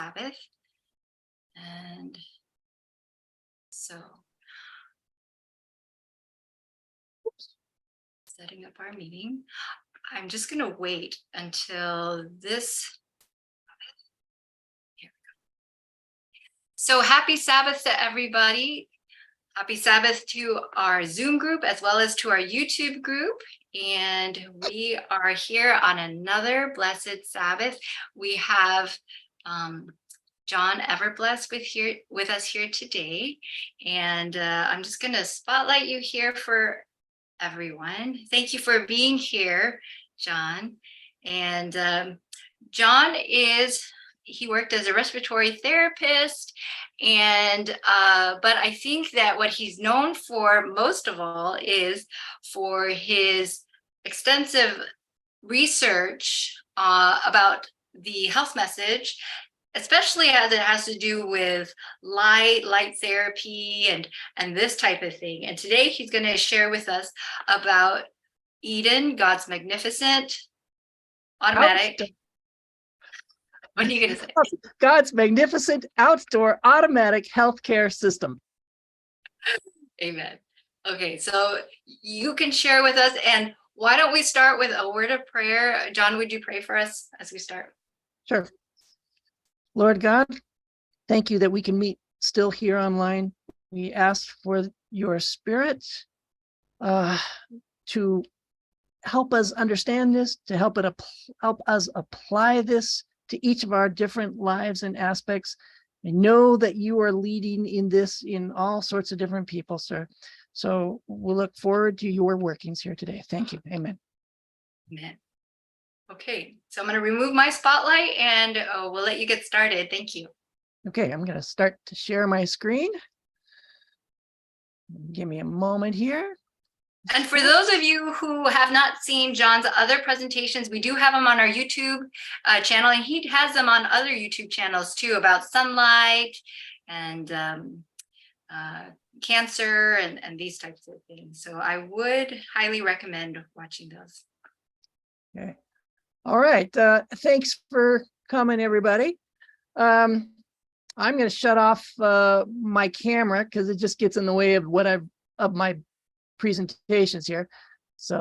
Sabbath. And so, setting up our meeting. I'm just going to wait until this. Here we go. So happy Sabbath to everybody. Happy Sabbath to our Zoom group as well as to our YouTube group. And we are here on another blessed Sabbath. We have John EverBlest with us here today. And I'm just going to spotlight you here for everyone. Thank you for being here, John. And John he worked as a respiratory therapist, and but I think that what he's known for most of all is for his extensive research about the health message, especially as it has to do with light therapy and this type of thing. And today he's going to share with us about Eden, God's magnificent automatic. What are you going to say? God's magnificent outdoor automatic healthcare system. Amen. Okay, so you can share with us, and why don't we start with a word of prayer? John, would you pray for us as we start? Sure. Lord God, thank you that we can meet still here online. We ask for your Spirit to help us understand this, to help us apply this to each of our different lives and aspects. I know that you are leading in this in all sorts of different people, sir. So we'll look forward to your workings here today. Thank you. Amen. Amen. Okay, so I'm going to remove my spotlight and we'll let you get started. Thank you. Okay, I'm going to start to share my screen. Give me a moment here. And for those of you who have not seen John's other presentations, we do have them on our YouTube channel, and he has them on other YouTube channels too, about sunlight and cancer and these types of things. So I would highly recommend watching those. Okay. All right. Thanks for coming, everybody. I'm going to shut off my camera because it just gets in the way of my presentations here. So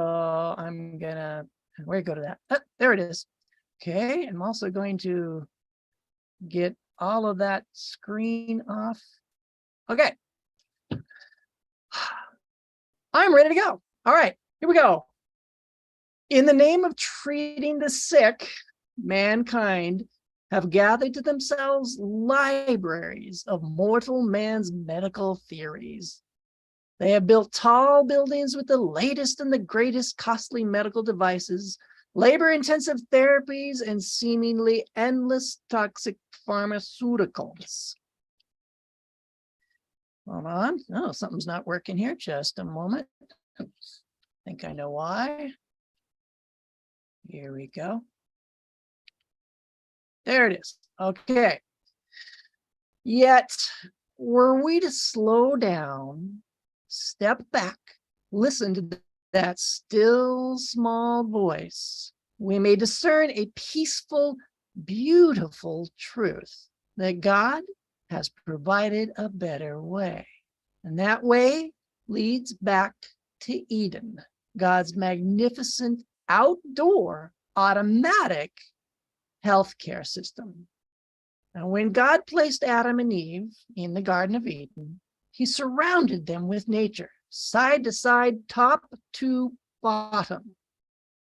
I'm gonna, where go to that? Oh, there it is. Okay, I'm also going to get all of that screen off. Okay, I'm ready to go. All right, here we go. In the name of treating the sick, mankind have gathered to themselves libraries of mortal man's medical theories. They have built tall buildings with the latest and the greatest costly medical devices, labor-intensive therapies, and seemingly endless toxic pharmaceuticals. Hold on. Oh, something's not working here. Just a moment. I think I know why. Here we go. There it is. Okay. Yet, were we to slow down, step back, listen to that still small voice, we may discern a peaceful, beautiful truth that God has provided a better way. And that way leads back to Eden, God's magnificent outdoor automatic healthcare system. Now, when God placed Adam and Eve in the Garden of Eden, he surrounded them with nature, side to side, top to bottom.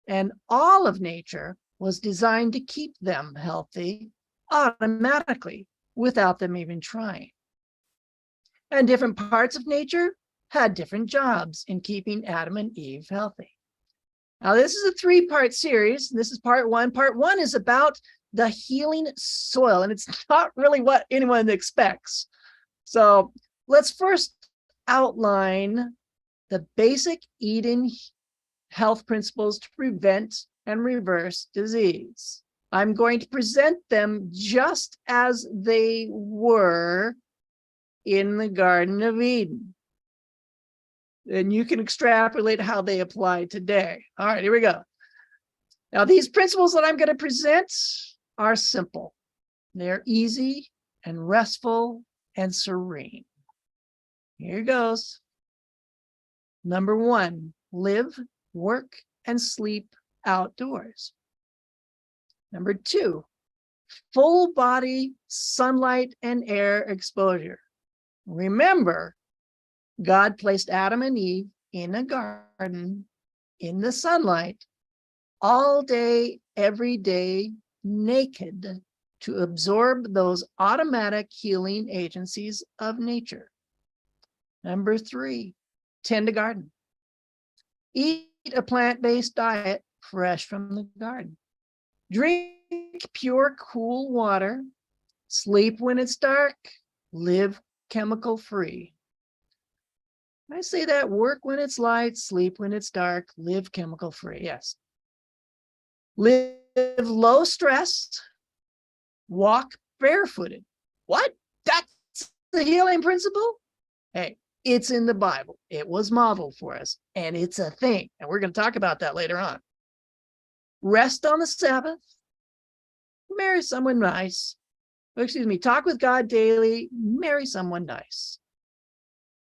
And all of nature was designed to keep them healthy automatically without them even trying. And different parts of nature had different jobs in keeping Adam and Eve healthy. Now, this is a three-part series. This is part one. Part one is about the healing soil, and it's not really what anyone expects. So let's first outline the basic Eden health principles to prevent and reverse disease. I'm going to present them just as they were in the Garden of Eden. And you can extrapolate how they apply today. All right, here we go. Now, these principles that I'm going to present are simple. They're easy and restful and serene. Here goes. Number 1, live, work, and sleep outdoors. Number 2, full body sunlight and air exposure. Remember, God placed Adam and Eve in a garden in the sunlight all day, every day, naked, to absorb those automatic healing agencies of nature. Number 3, tend a garden. Eat a plant-based diet fresh from the garden. Drink pure, cool water. Sleep when it's dark. Live chemical-free. I say that: work when it's light, sleep when it's dark, live chemical-free. Yes. Live low stress. Walk barefooted. What? That's the healing principle? Hey, it's in the Bible. It was modeled for us, and it's a thing. And we're going to talk about that later on. Rest on the Sabbath. Marry someone nice. Talk with God daily. Marry someone nice.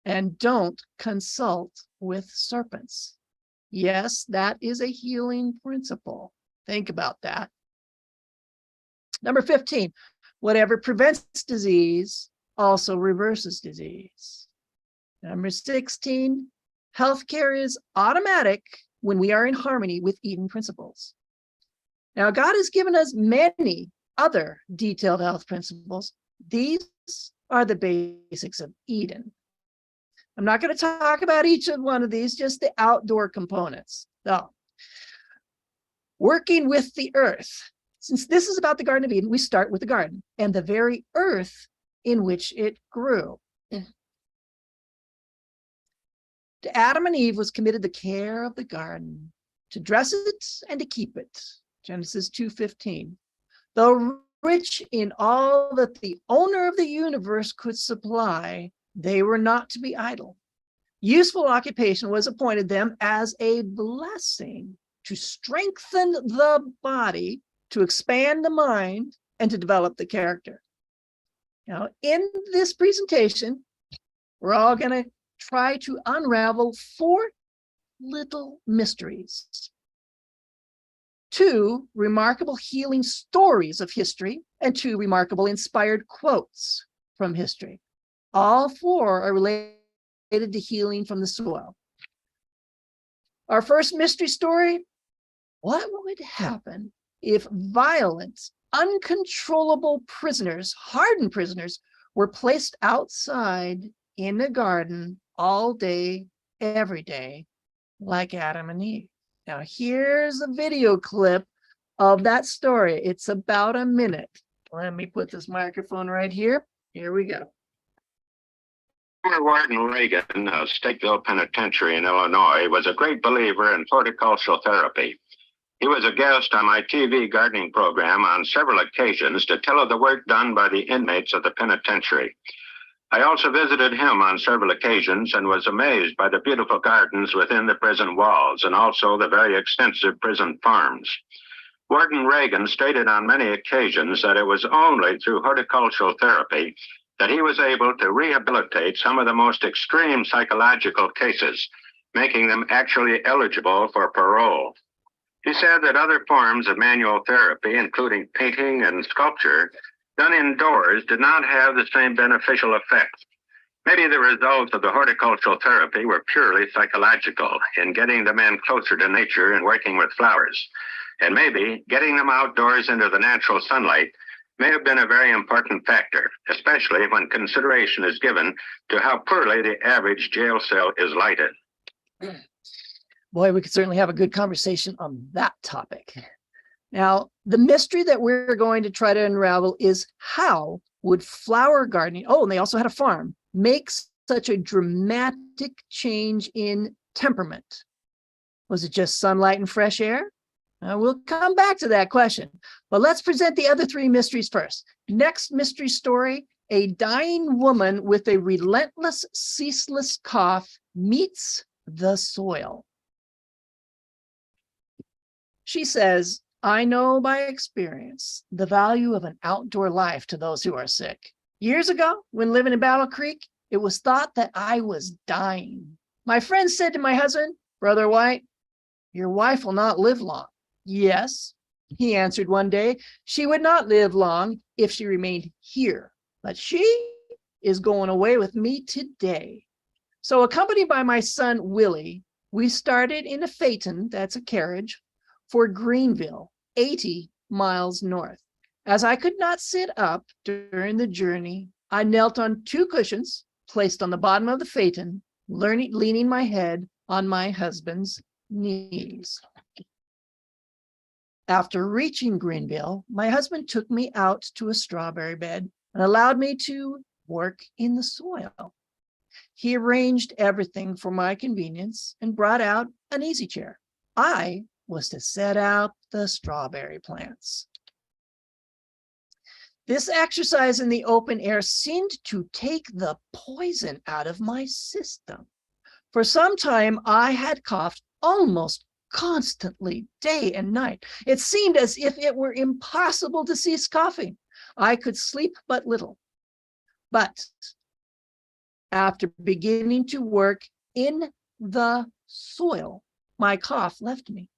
And don't consult with serpents. Yes, that is a healing principle. Think about that. Number 15, whatever prevents disease also reverses disease. Number 16, healthcare is automatic when we are in harmony with Eden principles. Now, God has given us many other detailed health principles. These are the basics of Eden. I'm not going to talk about each of one of these, just the outdoor components. So, working with the earth. Since this is about the Garden of Eden, we start with the garden and the very earth in which it grew. To Adam and Eve was committed the care of the garden, to dress it and to keep it. Genesis 2:15. Though rich in all that the owner of the universe could supply, they were not to be idle. Useful occupation was appointed them as a blessing to strengthen the body, to expand the mind, and to develop the character. Now, in this presentation, we're all going to try to unravel 4 little mysteries. 2 remarkable healing stories of history, and 2 remarkable inspired quotes from history. All 4 are related to healing from the soil. Our first mystery story: what would happen if violent, uncontrollable prisoners, hardened prisoners, were placed outside in a garden all day, every day, like Adam and Eve? Now, here's a video clip of that story. It's about a minute. Let me put this microphone right here. Here we go. Warden Reagan of Stateville Penitentiary in Illinois was a great believer in horticultural therapy. He was a guest on my TV gardening program on several occasions to tell of the work done by the inmates of the penitentiary. I also visited him on several occasions and was amazed by the beautiful gardens within the prison walls and also the very extensive prison farms. Warden Reagan stated on many occasions that it was only through horticultural therapy that he was able to rehabilitate some of the most extreme psychological cases, making them actually eligible for parole. He said that other forms of manual therapy, including painting and sculpture, done indoors, did not have the same beneficial effects. Maybe the results of the horticultural therapy were purely psychological in getting the men closer to nature and working with flowers. And maybe getting them outdoors into the natural sunlight may have been a very important factor, especially when consideration is given to how poorly the average jail cell is lighted. Boy, we could certainly have a good conversation on that topic. Now, the mystery that we're going to try to unravel is, how would flower gardening, and they also had a farm, make such a dramatic change in temperament? Was it just sunlight and fresh air? We'll come back to that question, but let's present the other 3 mysteries first. Next mystery story: a dying woman with a relentless, ceaseless cough meets the soil. She says, I know by experience the value of an outdoor life to those who are sick. Years ago, when living in Battle Creek, it was thought that I was dying. My friend said to my husband, Brother White, your wife will not live long. Yes, he answered one day, she would not live long if she remained here, but she is going away with me today. So accompanied by my son, Willie, we started in a phaeton, that's a carriage, for Greenville, 80 miles north. As I could not sit up during the journey, I knelt on 2 cushions placed on the bottom of the phaeton, leaning my head on my husband's knees. After reaching Greenville, my husband took me out to a strawberry bed and allowed me to work in the soil. He arranged everything for my convenience and brought out an easy chair. I was to set out the strawberry plants. This exercise in the open air seemed to take the poison out of my system. For some time, I had coughed almost constantly, day and night. It seemed as if it were impossible to cease coughing. I could sleep but little. But after beginning to work in the soil, my cough left me.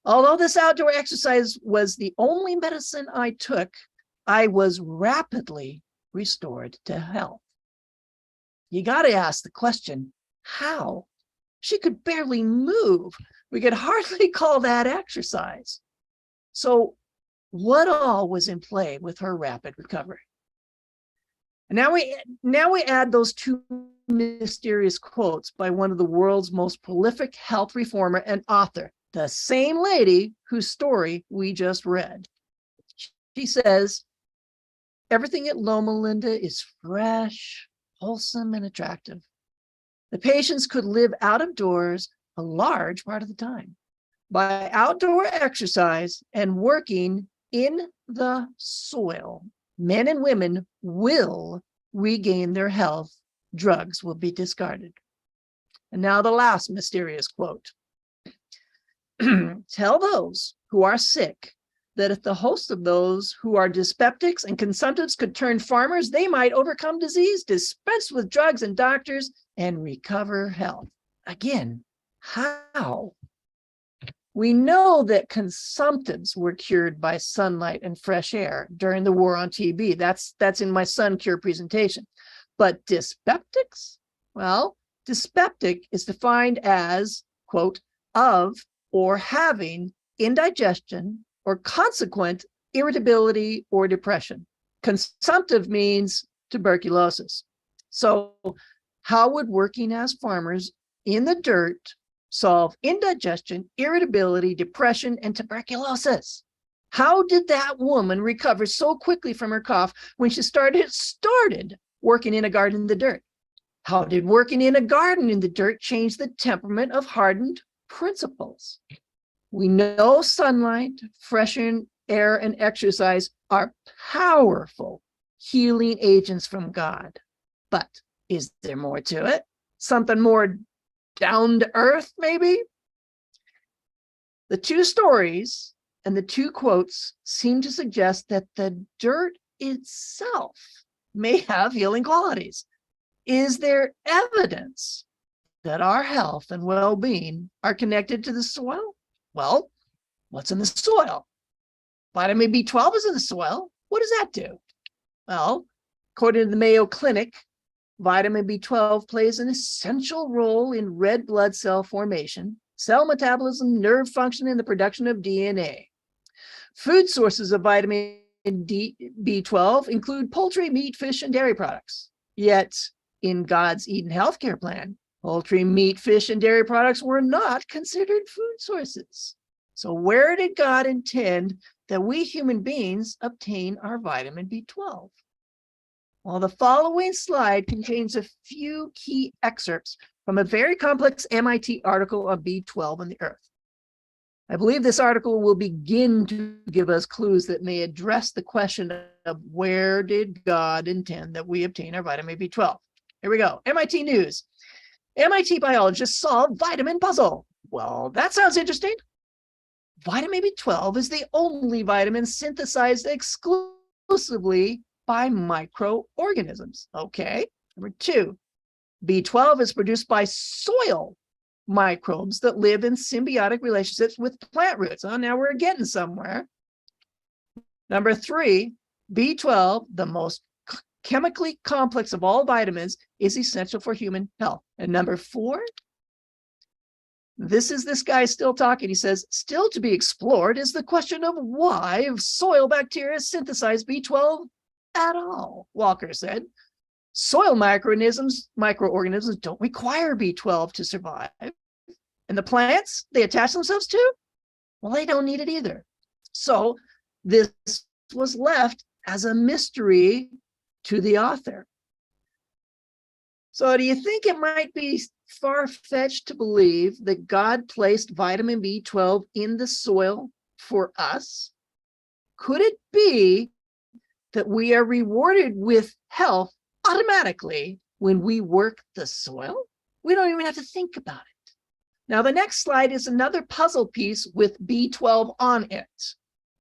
Although this outdoor exercise was the only medicine I took, I was rapidly restored to health. You got to ask the question, how? She could barely move. We could hardly call that exercise. So what all was in play with her rapid recovery? And now we add those 2 mysterious quotes by one of the world's most prolific health reformer and author, the same lady whose story we just read. She says, everything at Loma Linda is fresh, wholesome, and attractive. The patients could live out of doors a large part of the time. By outdoor exercise and working in the soil, men and women will regain their health. Drugs will be discarded. And now the last mysterious quote. Tell those who are sick that if the host of those who are dyspeptics and consumptives could turn farmers, they might overcome disease, dispense with drugs and doctors, and recover health. Again, how? We know that consumptives were cured by sunlight and fresh air during the war on TB. That's in my Sun Cure presentation. But dyspeptics? Well, dyspeptic is defined as, quote, of or having indigestion or consequent irritability or depression. Consumptive means tuberculosis. So how would working as farmers in the dirt solve indigestion, irritability, depression, and tuberculosis? How did that woman recover so quickly from her cough when she started working in a garden in the dirt? How did working in a garden in the dirt change the temperament of hardened principles? We know sunlight, fresh air, and exercise are powerful healing agents from God. But is there more to it? Something more down to earth, maybe? The 2 stories and the 2 quotes seem to suggest that the dirt itself may have healing qualities. Is there evidence that our health and well-being are connected to the soil? Well, what's in the soil? Vitamin B12 is in the soil. What does that do? Well, according to the Mayo Clinic, vitamin B12 plays an essential role in red blood cell formation, cell metabolism, nerve function, and the production of DNA. Food sources of vitamin B12 include poultry, meat, fish, and dairy products. Yet, in God's Eden healthcare plan, poultry, meat, fish, and dairy products were not considered food sources. So where did God intend that we human beings obtain our vitamin B12? Well, the following slide contains a few key excerpts from a very complex MIT article on B12 and the earth. I believe this article will begin to give us clues that may address the question of where did God intend that we obtain our vitamin B12? Here we go. MIT News. MIT biologists solve vitamin puzzle. Well, that sounds interesting. Vitamin B12 is the only vitamin synthesized exclusively by microorganisms. Okay. Number 2, B12 is produced by soil microbes that live in symbiotic relationships with plant roots. Oh, now we're getting somewhere. Number 3, B12, the most chemically complex of all vitamins, is essential for human health. And number 4, this guy still talking. He says, still to be explored is the question of why soil bacteria synthesize B12 at all, Walker said. Soil microorganisms don't require B12 to survive. And the plants they attach themselves to, well, they don't need it either. So this was left as a mystery to the author. So do you think it might be far-fetched to believe that God placed vitamin B12 in the soil for us? Could it be that we are rewarded with health automatically when we work the soil? We don't even have to think about it. Now, the next slide is another puzzle piece with B12 on it.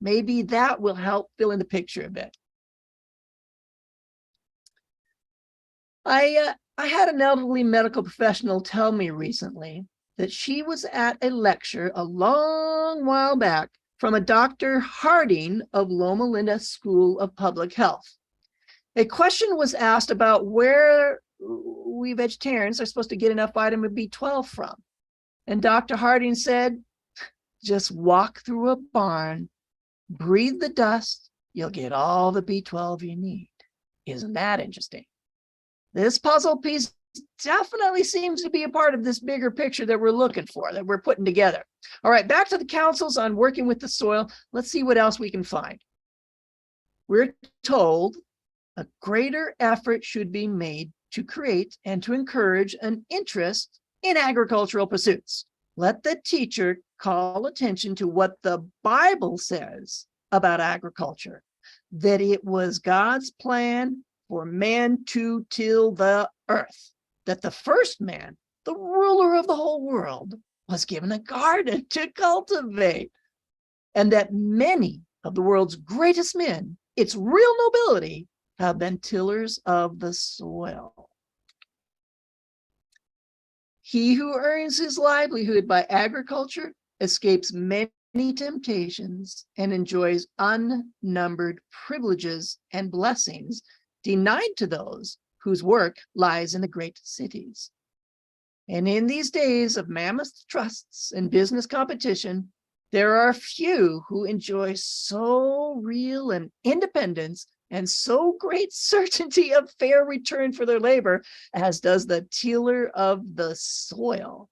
Maybe that will help fill in the picture a bit. I had an elderly medical professional tell me recently that she was at a lecture a long while back from a Dr. Harding of Loma Linda School of Public Health. A question was asked about where we vegetarians are supposed to get enough vitamin B12 from. And Dr. Harding said, just walk through a barn, breathe the dust, you'll get all the B12 you need. Isn't that interesting? This puzzle piece definitely seems to be a part of this bigger picture that we're looking for, that we're putting together. All right, back to the councils on working with the soil. Let's see what else we can find. We're told a greater effort should be made to create and to encourage an interest in agricultural pursuits. Let the teacher call attention to what the Bible says about agriculture, that it was God's plan for man to till the earth, that the first man, the ruler of the whole world, was given a garden to cultivate, and that many of the world's greatest men, its real nobility, have been tillers of the soil. He who earns his livelihood by agriculture escapes many temptations and enjoys unnumbered privileges and blessings denied to those whose work lies in the great cities. And in these days of mammoth trusts and business competition, there are few who enjoy so real an independence and so great certainty of fair return for their labor as does the tiller of the soil.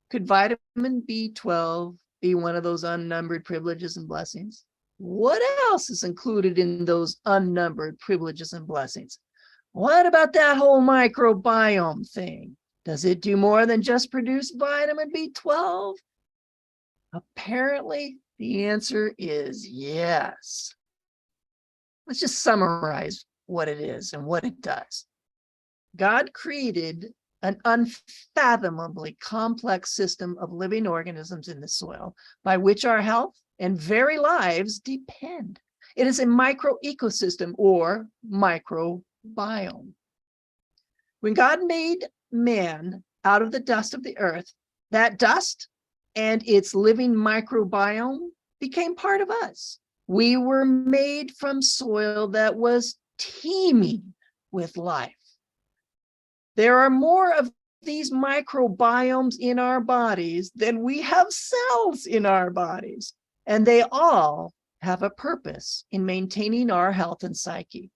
Could vitamin B12 be one of those unnumbered privileges and blessings? What else is included in those unnumbered privileges and blessings? What about that whole microbiome thing? Does it do more than just produce vitamin B12? Apparently, the answer is yes. Let's just summarize what it is and what it does. God created an unfathomably complex system of living organisms in the soil by which our health and very lives depend. It is a microecosystem or microbiome. When God made man out of the dust of the earth, that dust and its living microbiome became part of us. We were made from soil that was teeming with life. There are more of these microbiomes in our bodies than we have cells in our bodies, and they all have a purpose in maintaining our health and psyche.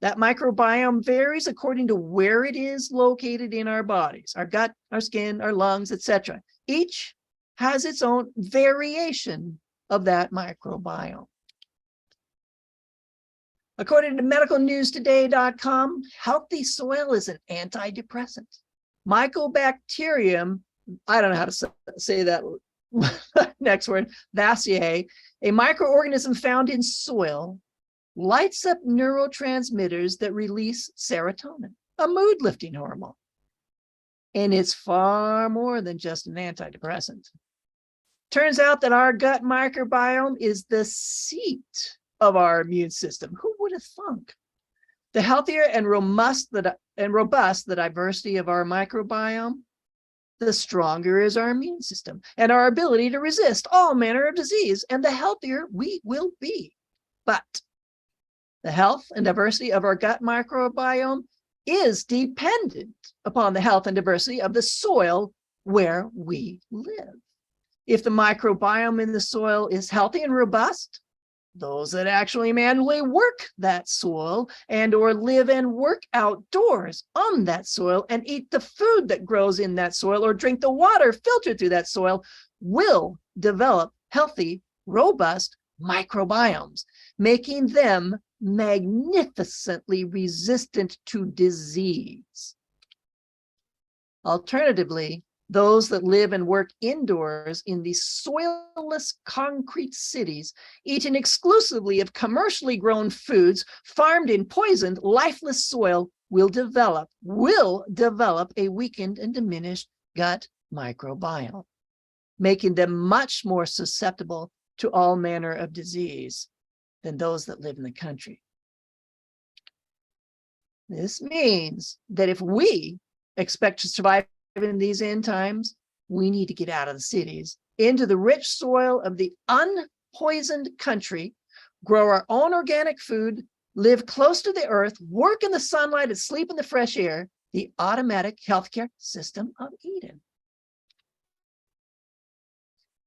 That microbiome varies according to where it is located in our bodies, our gut, our skin, our lungs, etc. Each has its own variation of that microbiome. According to medicalnewstoday.com, healthy soil is an antidepressant. Mycobacterium, I don't know how to say that next word, Vaccae, a microorganism found in soil, lights up neurotransmitters that release serotonin, a mood-lifting hormone. And it's far more than just an antidepressant. Turns out that our gut microbiome is the seat of our immune system. Who would have thunk? The healthier and robust the diversity of our microbiome, the stronger is our immune system and our ability to resist all manner of disease, and the healthier we will be. But the health and diversity of our gut microbiome is dependent upon the health and diversity of the soil where we live. If the microbiome in the soil is healthy and robust, those that actually manually work that soil and or live and work outdoors on that soil and eat the food that grows in that soil or drink the water filtered through that soil will develop healthy, robust microbiomes, making them magnificently resistant to disease. Alternatively, those that live and work indoors in these soilless concrete cities, eating exclusively of commercially grown foods farmed in poisoned, lifeless soil, will develop a weakened and diminished gut microbiome, making them much more susceptible to all manner of disease than those that live in the country. This means that if we expect to survive in these end times, we need to get out of the cities into the rich soil of the unpoisoned country, grow our own organic food, live close to the earth, work in the sunlight, and sleep in the fresh air, the automatic healthcare system of Eden.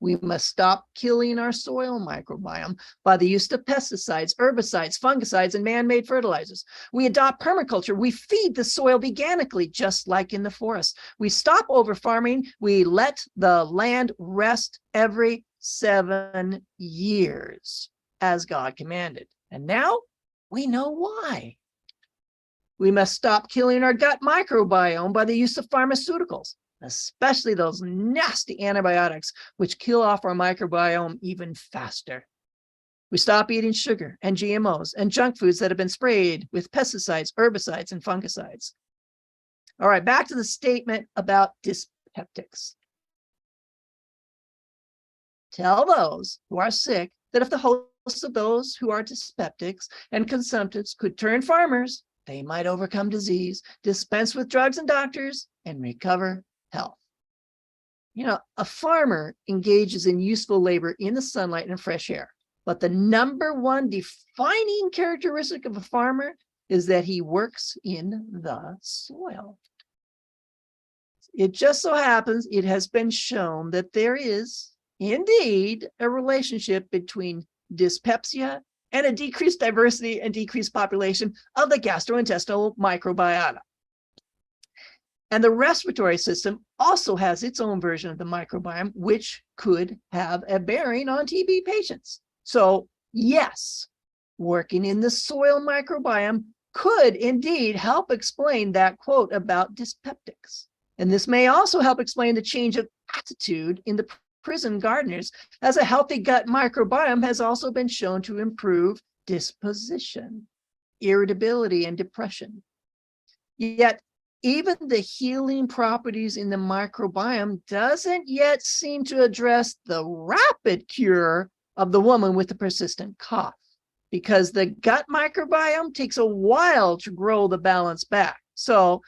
We must stop killing our soil microbiome by the use of pesticides, herbicides, fungicides, and man-made fertilizers. We adopt permaculture. We feed the soil veganically, just like in the forest. We stop over-farming. We let the land rest every 7 years, as God commanded. And now we know why. We must stop killing our gut microbiome by the use of pharmaceuticals, especially those nasty antibiotics, which kill off our microbiome even faster. We stop eating sugar and GMOs and junk foods that have been sprayed with pesticides, herbicides, and fungicides. All right, back to the statement about dyspeptics. Tell those who are sick that if the hosts of those who are dyspeptics and consumptives could turn farmers, they might overcome disease, dispense with drugs and doctors, and recover health. You know, a farmer engages in useful labor in the sunlight and fresh air, but the number one defining characteristic of a farmer is that he works in the soil. It just so happens it has been shown that there is indeed a relationship between dyspepsia and a decreased diversity and decreased population of the gastrointestinal microbiota. And the respiratory system also has its own version of the microbiome, which could have a bearing on TB patients. So yes, working in the soil microbiome could indeed help explain that quote about dyspeptics. And this may also help explain the change of attitude in the prison gardeners, as a healthy gut microbiome has also been shown to improve disposition, irritability, and depression. Yet, even the healing properties in the microbiome doesn't yet seem to address the rapid cure of the woman with the persistent cough, because the gut microbiome takes a while to grow the balance back. So,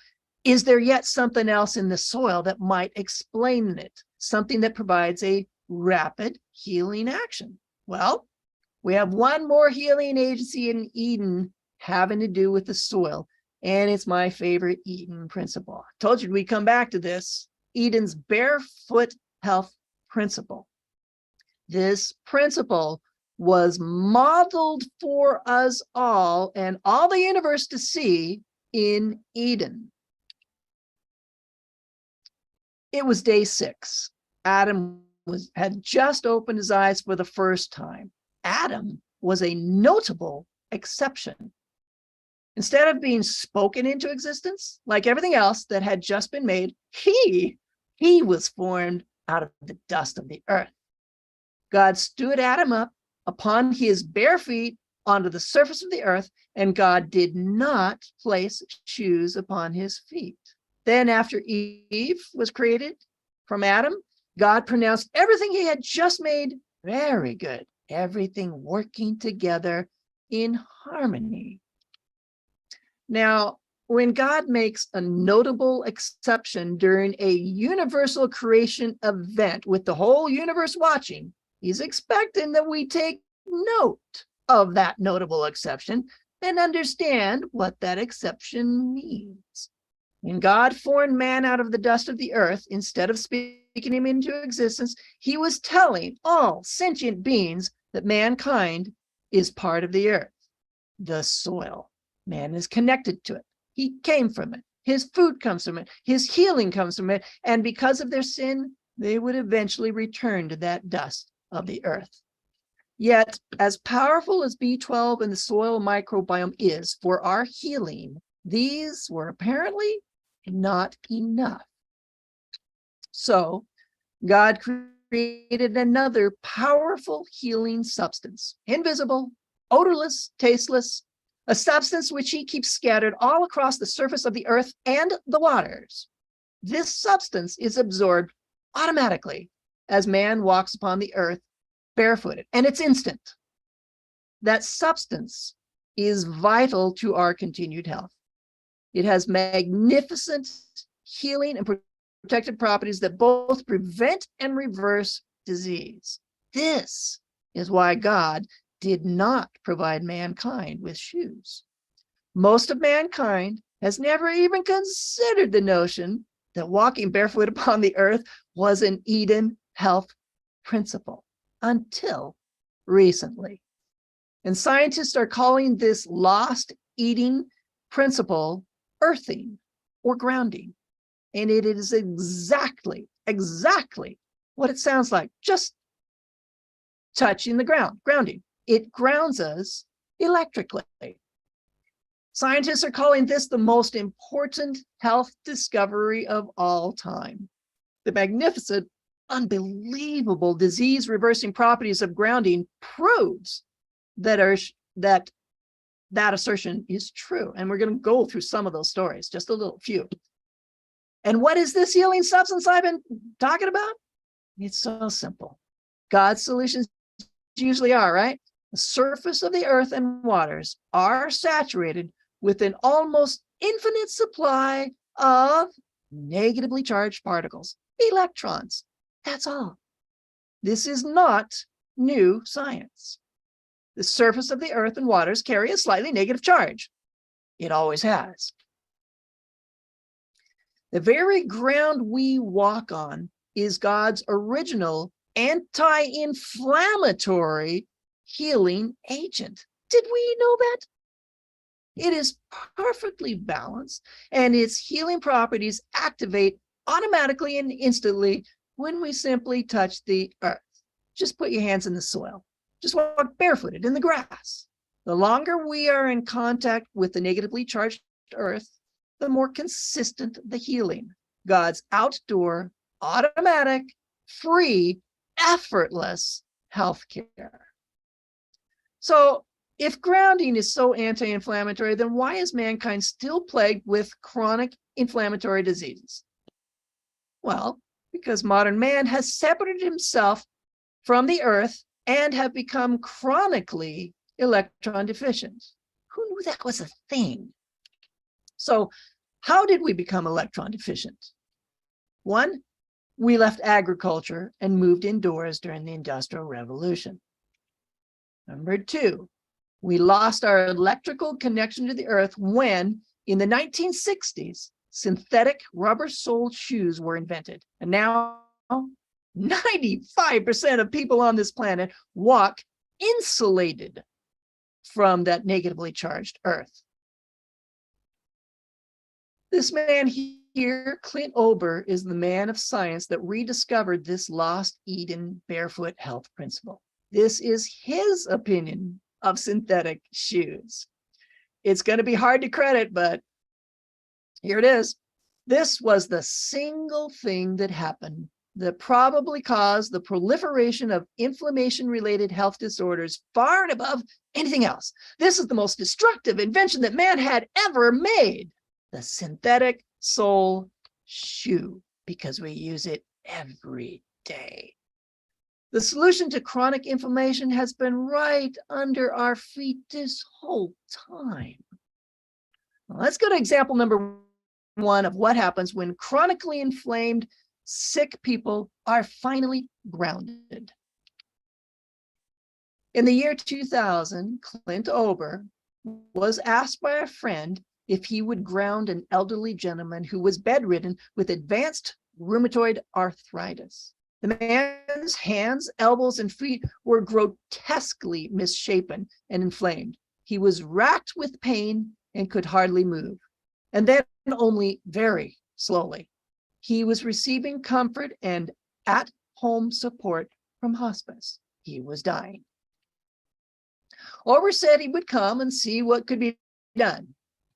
is there yet something else in the soil that might explain it? Something that provides a rapid healing action? Well, we have one more healing agency in Eden having to do with the soil, and it's my favorite Eden principle. I told you we'd come back to this. Eden's barefoot health principle. This principle was modeled for us all and all the universe to see in Eden. It was day 6. Adam had just opened his eyes for the first time. Adam was a notable exception. Instead of being spoken into existence, like everything else that had just been made, he was formed out of the dust of the earth. God stood Adam up upon his bare feet onto the surface of the earth, and God did not place shoes upon his feet. Then after Eve was created from Adam, God pronounced everything he had just made very good, everything working together in harmony. Now, when God makes a notable exception during a universal creation event with the whole universe watching, he's expecting that we take note of that notable exception and understand what that exception means. When God formed man out of the dust of the earth, instead of speaking him into existence, he was telling all sentient beings that mankind is part of the earth, the soil. Man is connected to it. He came from it. His food comes from it. His healing comes from it. And because of their sin, they would eventually return to that dust of the earth. Yet, as powerful as B12 and the soil microbiome is for our healing, these were apparently not enough. So, God created another powerful healing substance, invisible, odorless, tasteless, a substance which he keeps scattered all across the surface of the earth and the waters. This substance is absorbed automatically as man walks upon the earth barefooted, and it's instant. That substance is vital to our continued health. It has magnificent healing and protective properties that both prevent and reverse disease. This is why God did not provide mankind with shoes. Most of mankind has never even considered the notion that walking barefoot upon the earth was an Eden health principle until recently. And scientists are calling this lost Eden principle earthing or grounding. And it is exactly what it sounds like, just touching the ground, grounding. It grounds us electrically. Scientists are calling this the most important health discovery of all time. The magnificent, unbelievable disease-reversing properties of grounding proves that assertion is true. And we're going to go through some of those stories, just a few. And what is this healing substance I've been talking about? It's so simple. God's solutions usually are, right? The surface of the earth and waters are saturated with an almost infinite supply of negatively charged particles, electrons. That's all. This is not new science. The surface of the earth and waters carry a slightly negative charge. It always has. The very ground we walk on is God's original anti-inflammatory healing agent. Did we know that? It is perfectly balanced, and its healing properties activate automatically and instantly when we simply touch the earth. Just put your hands in the soil. Just walk barefooted in the grass. The longer we are in contact with the negatively charged earth, the more consistent the healing. God's outdoor, automatic, free, effortless healthcare. So, if grounding is so anti-inflammatory, then why is mankind still plagued with chronic inflammatory diseases? Well, because modern man has separated himself from the earth and have become chronically electron deficient. Who knew that was a thing? So, how did we become electron deficient? One, we left agriculture and moved indoors during the Industrial Revolution. Number two, we lost our electrical connection to the earth when, in the 1960s, synthetic rubber-soled shoes were invented. And now, 95% of people on this planet walk insulated from that negatively charged earth. This man here, Clint Ober, is the man of science that rediscovered this lost Eden barefoot health principle. This is his opinion of synthetic shoes. It's going to be hard to credit, but here it is. This was the single thing that happened that probably caused the proliferation of inflammation-related health disorders far and above anything else. This is the most destructive invention that man had ever made. The synthetic sole shoe, because we use it every day. The solution to chronic inflammation has been right under our feet this whole time. Now, let's go to example number 1 of what happens when chronically inflamed, sick people are finally grounded. In the year 2000, Clint Ober was asked by a friend if he would ground an elderly gentleman who was bedridden with advanced rheumatoid arthritis. The man's hands, elbows, and feet were grotesquely misshapen and inflamed. He was racked with pain and could hardly move, and then only very slowly. He was receiving comfort and at-home support from hospice. He was dying. Ober said he would come and see what could be done.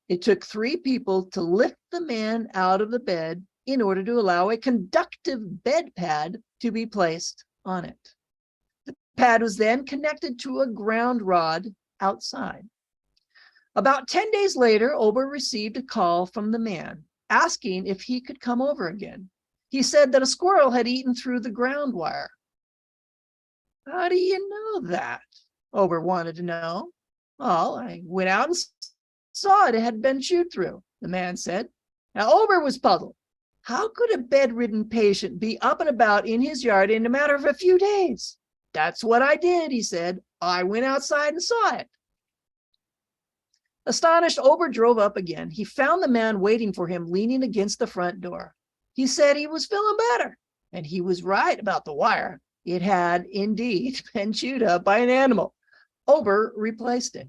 It took 3 people to lift the man out of the bed in order to allow a conductive bed pad to be placed on it. The pad was then connected to a ground rod outside. About 10 days later, Ober received a call from the man asking if he could come over again. He said that a squirrel had eaten through the ground wire. How do you know that? Ober wanted to know. Well, I went out and saw it had been chewed through, the man said. Now, Ober was puzzled. How could a bedridden patient be up and about in his yard in a matter of a few days? That's what I did, he said. I went outside and saw it. Astonished, Ober drove up again. He found the man waiting for him, leaning against the front door. He said he was feeling better, and he was right about the wire. It had indeed been chewed up by an animal. Ober replaced it.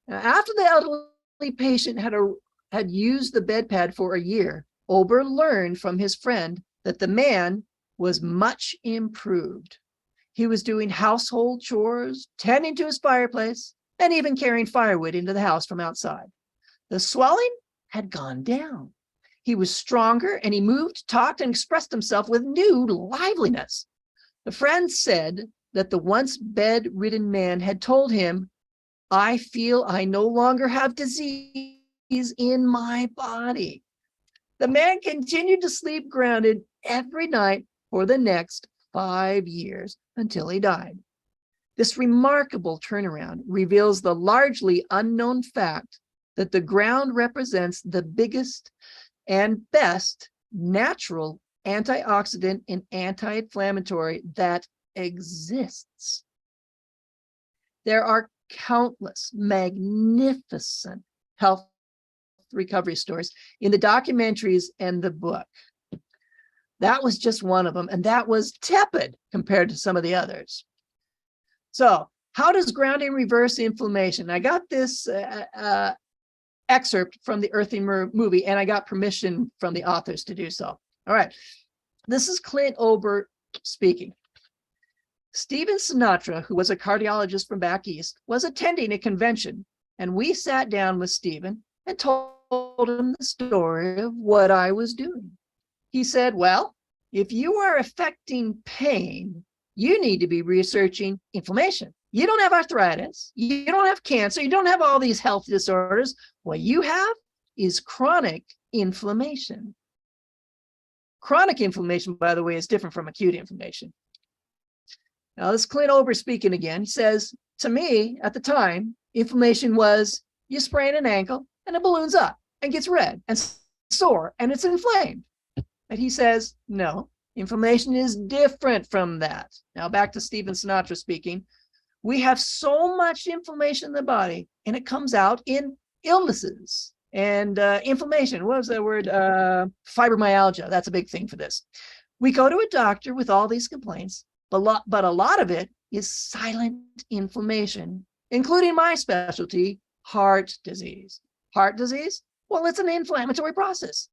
Now, after the elderly patient had used the bed pad for a year, Ober learned from his friend that the man was much improved. He was doing household chores, tending to his fireplace, and even carrying firewood into the house from outside. The swelling had gone down. He was stronger, and he moved, talked, and expressed himself with new liveliness. The friend said that the once bedridden man had told him, "I feel I no longer have disease in my body." The man continued to sleep grounded every night for the next 5 years until he died. This remarkable turnaround reveals the largely unknown fact that the ground represents the biggest and best natural antioxidant and anti-inflammatory that exists. There are countless magnificent health recovery stories in the documentaries and the book. That was just one of them, and that was tepid compared to some of the others. So, how does grounding reverse inflammation? I got this excerpt from the Earthing movie, and I got permission from the authors to do so. All right, this is Clint Ober speaking. Stephen Sinatra, who was a cardiologist from back east, was attending a convention, and we sat down with Stephen and told him the story of what I was doing. He said, "Well, if you are affecting pain, you need to be researching inflammation. You don't have arthritis, you don't have cancer, you don't have all these health disorders. What you have is chronic inflammation." Chronic inflammation, by the way, is different from acute inflammation. Now, this is Clint Ober speaking again. He says, "To me, at the time, inflammation was you sprain an ankle and it balloons up and gets red and sore and it's inflamed." But he says, no, inflammation is different from that. Now, back to Stephen Sinatra speaking. We have so much inflammation in the body, and it comes out in illnesses and inflammation. What was that word? Fibromyalgia. That's a big thing for this. We go to a doctor with all these complaints, but a lot of it is silent inflammation, including my specialty, heart disease. Heart disease? Well, it's an inflammatory process.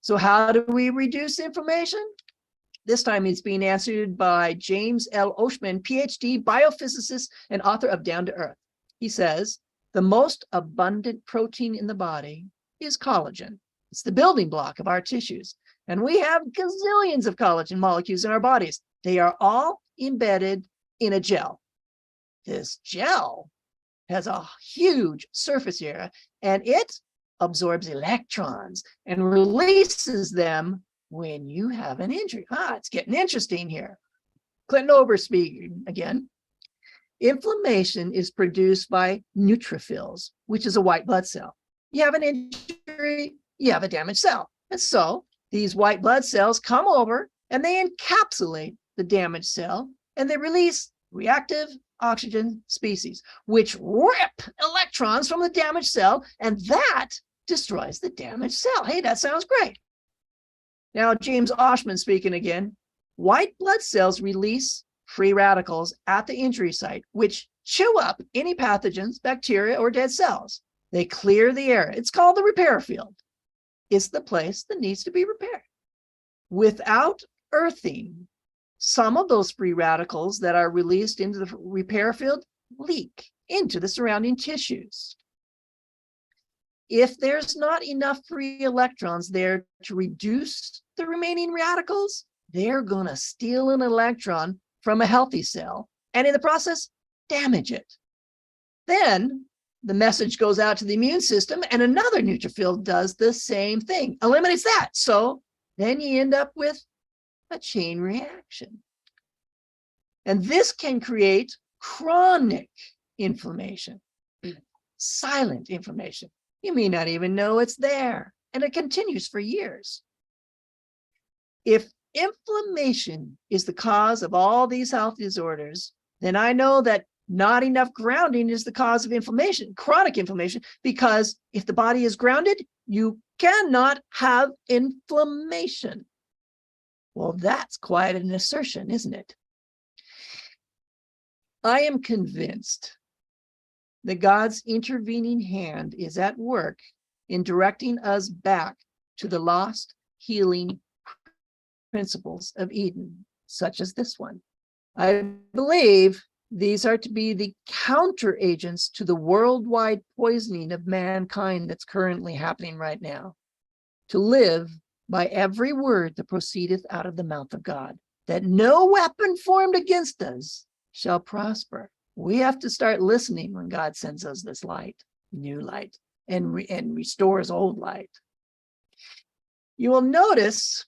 So how do we reduce inflammation? This time it's being answered by James L. Oshman, PhD, biophysicist, and author of Down to Earth. He says, the most abundant protein in the body is collagen. It's the building block of our tissues. And we have gazillions of collagen molecules in our bodies. They are all embedded in a gel. This gel has a huge surface area, and it absorbs electrons and releases them when you have an injury. It's getting interesting here. Clinton Ober speaking again. Inflammation is produced by neutrophils, which is a white blood cell. You have an injury, you have a damaged cell. And so these white blood cells come over and they encapsulate the damaged cell and they release reactive oxygen species, which rip electrons from the damaged cell, and that destroys the damaged cell. Hey, that sounds great. Now, James Oshman speaking again. White blood cells release free radicals at the injury site, which chew up any pathogens, bacteria, or dead cells. They clear the area. It's called the repair field. It's the place that needs to be repaired. Without earthing, some of those free radicals that are released into the repair field leak into the surrounding tissues. If there's not enough free electrons there to reduce the remaining radicals, they're going to steal an electron from a healthy cell and in the process damage it. Then the message goes out to the immune system and another neutrophil does the same thing, eliminates that. So then you end up with a chain reaction. And this can create chronic inflammation, silent inflammation. You may not even know it's there, and it continues for years. If inflammation is the cause of all these health disorders, then I know that not enough grounding is the cause of inflammation, chronic inflammation, because if the body is grounded, you cannot have inflammation. Well, that's quite an assertion, isn't it? I am convinced that God's intervening hand is at work in directing us back to the lost healing principles of Eden, such as this one. I believe these are to be the counter agents to the worldwide poisoning of mankind that's currently happening right now. To live by every word that proceedeth out of the mouth of God, that no weapon formed against us shall prosper. We have to start listening when God sends us this light, new light, and restores old light. You will notice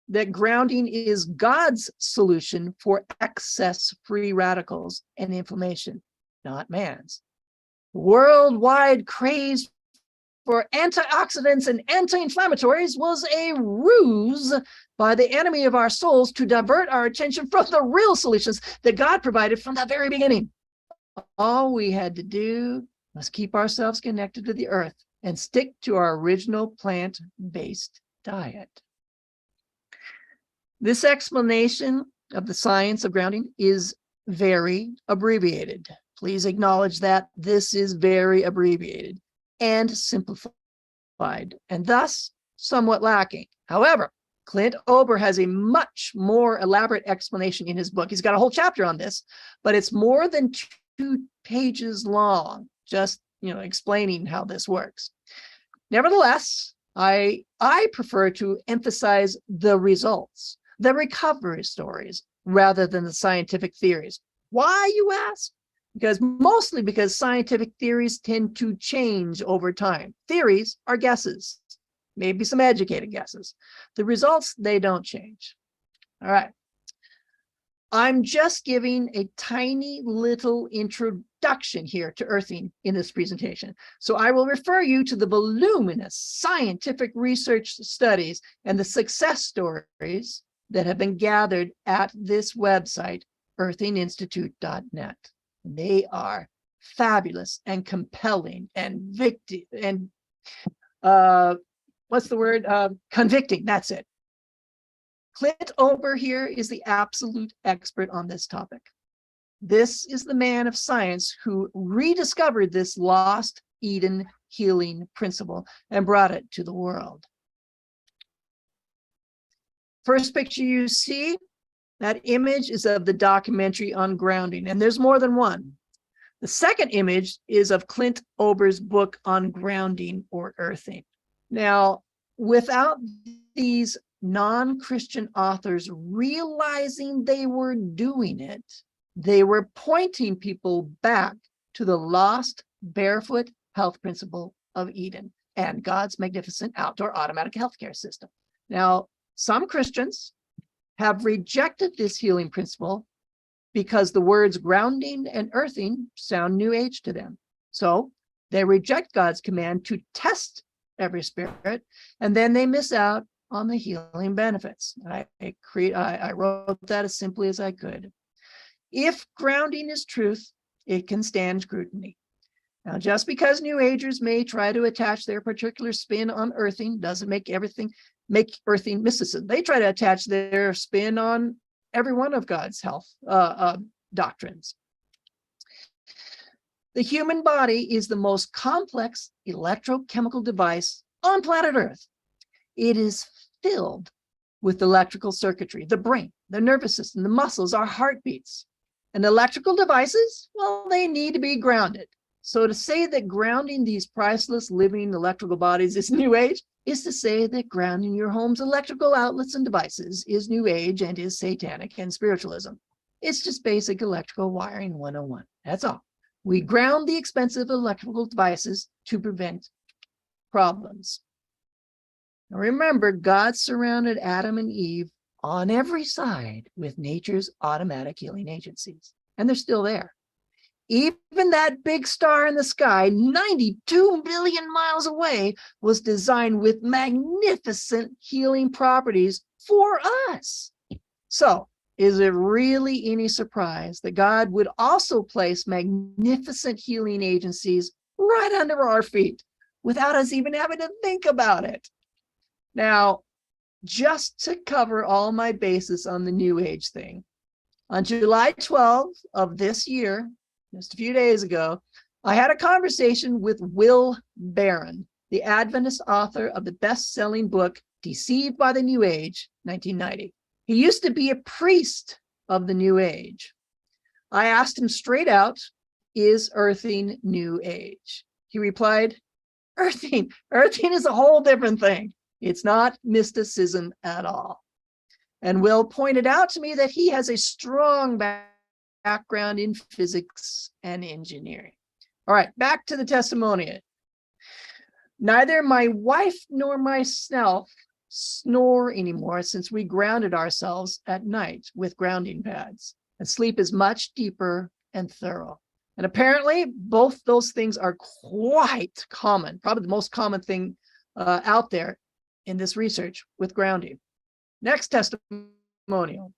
that grounding is God's solution for excess free radicals and inflammation, not man's. Worldwide craze for antioxidants and anti-inflammatories was a ruse by the enemy of our souls to divert our attention from the real solutions that God provided from the very beginning. All we had to do was keep ourselves connected to the earth and stick to our original plant-based diet. This explanation of the science of grounding is very abbreviated. Please acknowledge that this is very abbreviated and simplified, and thus somewhat lacking. However, Clint Ober has a much more elaborate explanation in his book. He's got a whole chapter on this, but it's more than 2 pages long, just explaining how this works. Nevertheless, I prefer to emphasize the results, the recovery stories, rather than the scientific theories. Why, you ask? Mostly because scientific theories tend to change over time. Theories are guesses, maybe some educated guesses. The results, they don't change. All right. I'm just giving a tiny little introduction here to earthing in this presentation. So I will refer you to the voluminous scientific research studies and the success stories that have been gathered at this website, earthinginstitute.net. They are fabulous and compelling and convicting. That's it. Clint Ober here is the absolute expert on this topic. This is the man of science who rediscovered this lost Eden healing principle and brought it to the world. First picture you see, that image is of the documentary on grounding, and there's more than one. The second image is of Clint Ober's book on grounding or earthing. Now, without these non-Christian authors realizing they were doing it, they were pointing people back to the lost barefoot health principle of Eden and God's magnificent outdoor automatic healthcare system. Now, Some Christians have rejected this healing principle because the words grounding and earthing sound New Age to them. So they reject God's command to test every spirit, and then they miss out on the healing benefits. I wrote that as simply as I could. If grounding is truth, it can stand scrutiny. Now, just because New Agers may try to attach their particular spin on earthing doesn't make earthing mysticism. They try to attach their spin on every one of God's health doctrines. The human body is the most complex electrochemical device on planet Earth. It is filled with electrical circuitry, the brain, the nervous system, the muscles, our heartbeats. And electrical devices, well, they need to be grounded. So to say that grounding these priceless living electrical bodies is New Age is to say that grounding your home's electrical outlets and devices is New Age and is satanic and spiritualism. It's just basic electrical wiring 101. That's all. We ground the expensive electrical devices to prevent problems. Now remember, God surrounded Adam and Eve on every side with nature's automatic healing agencies, and they're still there. Even that big star in the sky, 92 billion miles away, was designed with magnificent healing properties for us. So, is it really any surprise that God would also place magnificent healing agencies right under our feet without us even having to think about it? Now, just to cover all my bases on the New Age thing, on July 12th of this year, just a few days ago, I had a conversation with Will Barron, the Adventist author of the best-selling book, Deceived by the New Age, 1990. He used to be a priest of the New Age. I asked him straight out, is earthing New Age? He replied, earthing is a whole different thing. It's not mysticism at all. And Will pointed out to me that he has a strong background in physics and engineering. All right, back to the testimonial. Neither my wife nor myself snore anymore since we grounded ourselves at night with grounding pads, and sleep is much deeper and thorough. And apparently both those things are quite common, probably the most common thing out there in this research with grounding. Next testimonial.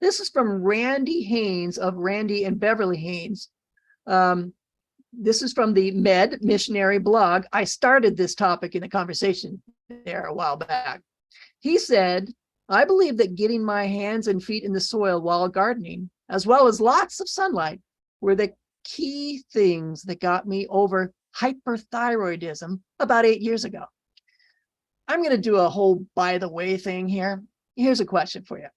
This is from Randy Haynes of Randy and Beverly Haynes. This is from the Med Missionary blog. I started this topic in a conversation there a while back. He said, I believe that getting my hands and feet in the soil while gardening, as well as lots of sunlight, were the key things that got me over hyperthyroidism about 8 years ago. I'm going to do a whole by the way thing here. Here's a question for you.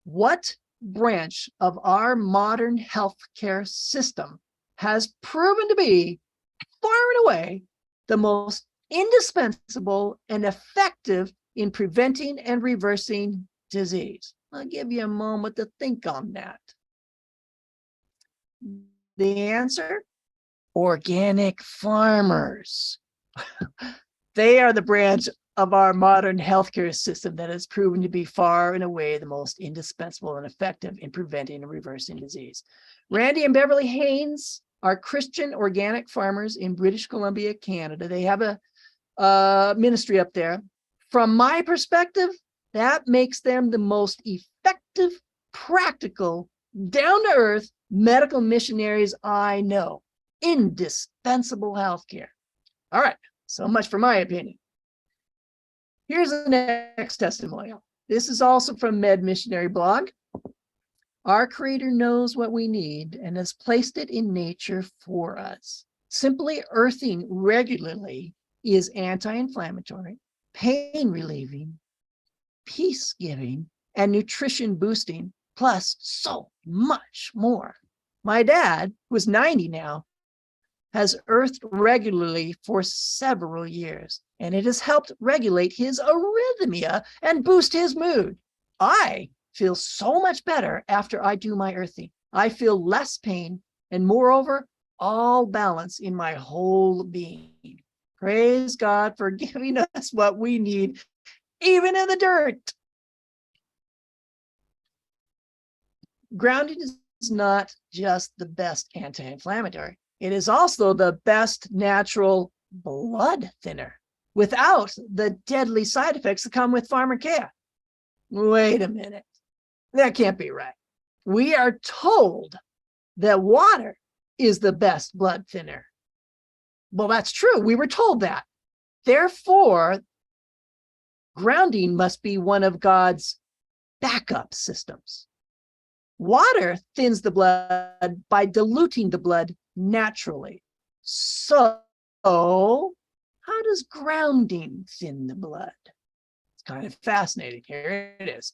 What branch of our modern healthcare system has proven to be far and away the most indispensable and effective in preventing and reversing disease? I'll give you a moment to think on that. The answer? Organic farmers. They are the branch of our modern healthcare system that has proven to be far and away the most indispensable and effective in preventing and reversing disease. Randy and Beverly Haynes are Christian organic farmers in British Columbia, Canada. They have a ministry up there. From my perspective, that makes them the most effective, practical, down-to-earth medical missionaries I know. Indispensable healthcare. All right, so much for my opinion. Here's the next testimonial. This is also from Med Missionary blog. Our Creator knows what we need and has placed it in nature for us. Simply earthing regularly is anti-inflammatory, pain relieving, peace giving, and nutrition boosting, plus so much more. My dad, who's 90 now, has earthed regularly for several years, and it has helped regulate his arrhythmia and boost his mood. I feel so much better after I do my earthing. I feel less pain and moreover, all balance in my whole being. Praise God for giving us what we need even in the dirt. Grounding is not just the best anti-inflammatory. It is also the best natural blood thinner without the deadly side effects that come with pharmakeia. Wait a minute. That can't be right. We are told that water is the best blood thinner. Well, that's true. We were told that. Therefore, grounding must be one of God's backup systems. Water thins the blood by diluting the blood naturally. So, how does grounding thin the blood? It's kind of fascinating. Here it is.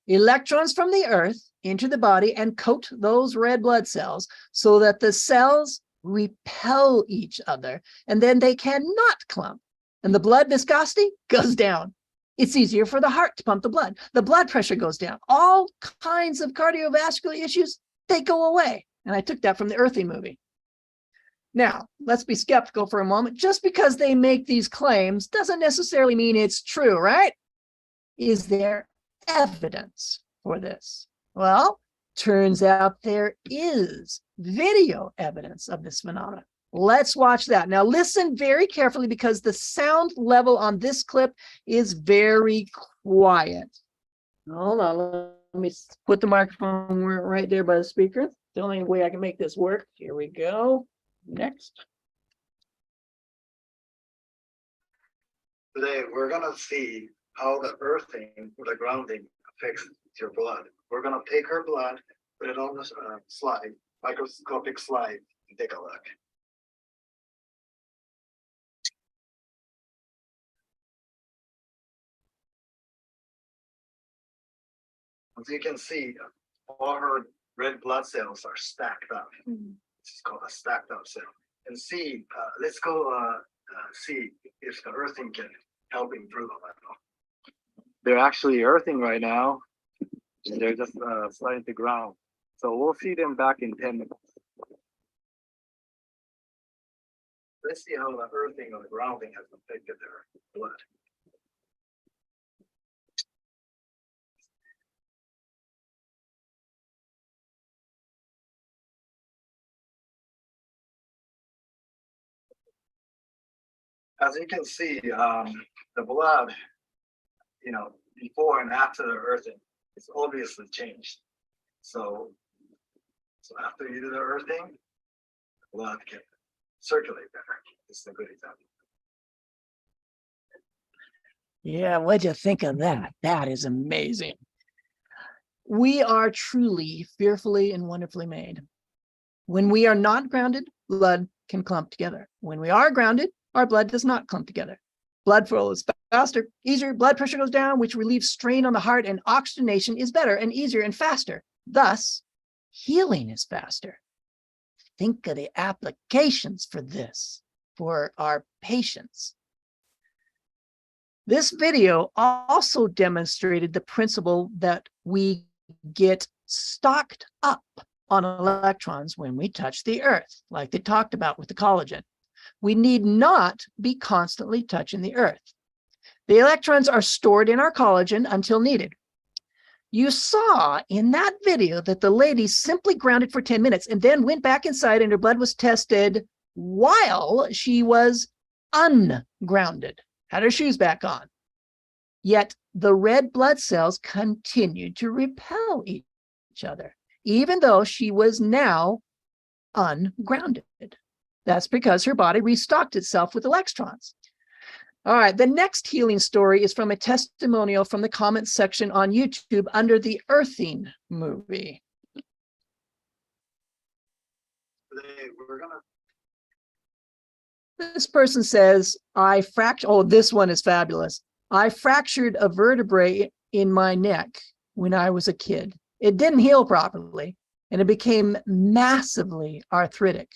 Electrons from the earth enter the body and coat those red blood cells so that the cells repel each other, and then they cannot clump, and the blood viscosity goes down. It's easier for the heart to pump the blood. The blood pressure goes down. All kinds of cardiovascular issues, they go away. And I took that from the Earthing movie. Now, let's be skeptical for a moment. Just because they make these claims doesn't necessarily mean it's true, right? Is there evidence for this? Well, turns out there is video evidence of this phenomenon. Let's watch that. Now listen very carefully because the sound level on this clip is very quiet. Hold on, let me put the microphone right there by the speaker. The only way I can make this work. Here we go. Next. Today, we're going to see how the earthing or the grounding affects your blood. We're going to take her blood, put it on the slide, microscopic slide, and take a look. As you can see, all her red blood cells are stacked up. This is called a stacked up cell. And see, let's go see if the earthing can help improve it. They're actually earthing right now. They're just sliding to ground. So we'll see them back in 10 minutes. Let's see how the earthing or the grounding has affected their blood. As you can see, the blood, before and after the earthing, it's obviously changed. So after you do the earthing, the blood can circulate better. This is a good example. Yeah, what'd you think of that? That is amazing. We are truly fearfully and wonderfully made. When we are not grounded, blood can clump together. When we are grounded, our blood does not clump together. Blood flow is faster, easier, blood pressure goes down, which relieves strain on the heart, and oxygenation is better and easier and faster. Thus, healing is faster. Think of the applications for this for our patients. This video also demonstrated the principle that we get stocked up on electrons when we touch the earth, like they talked about with the collagen. We need not be constantly touching the earth. The electrons are stored in our collagen until needed. You saw in that video that the lady simply grounded for 10 minutes and then went back inside and her blood was tested while she was ungrounded, had her shoes back on. Yet the red blood cells continued to repel each other, even though she was now ungrounded. That's because her body restocked itself with electrons. All right, the next healing story is from a testimonial from the comments section on YouTube under the Earthing movie. Today, we're gonna. This person says, this one is fabulous. I fractured a vertebrae in my neck when I was a kid. It didn't heal properly, and it became massively arthritic.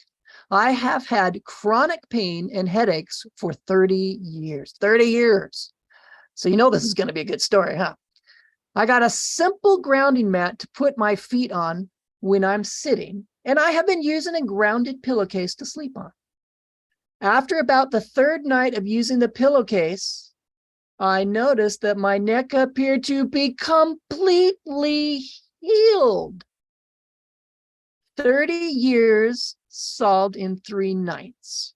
I have had chronic pain and headaches for 30 years. 30 years. So you know this is going to be a good story, huh? I got a simple grounding mat to put my feet on when I'm sitting, and I have been using a grounded pillowcase to sleep on. After about the third night of using the pillowcase, I noticed that my neck appeared to be completely healed. 30 years solved in 3 nights.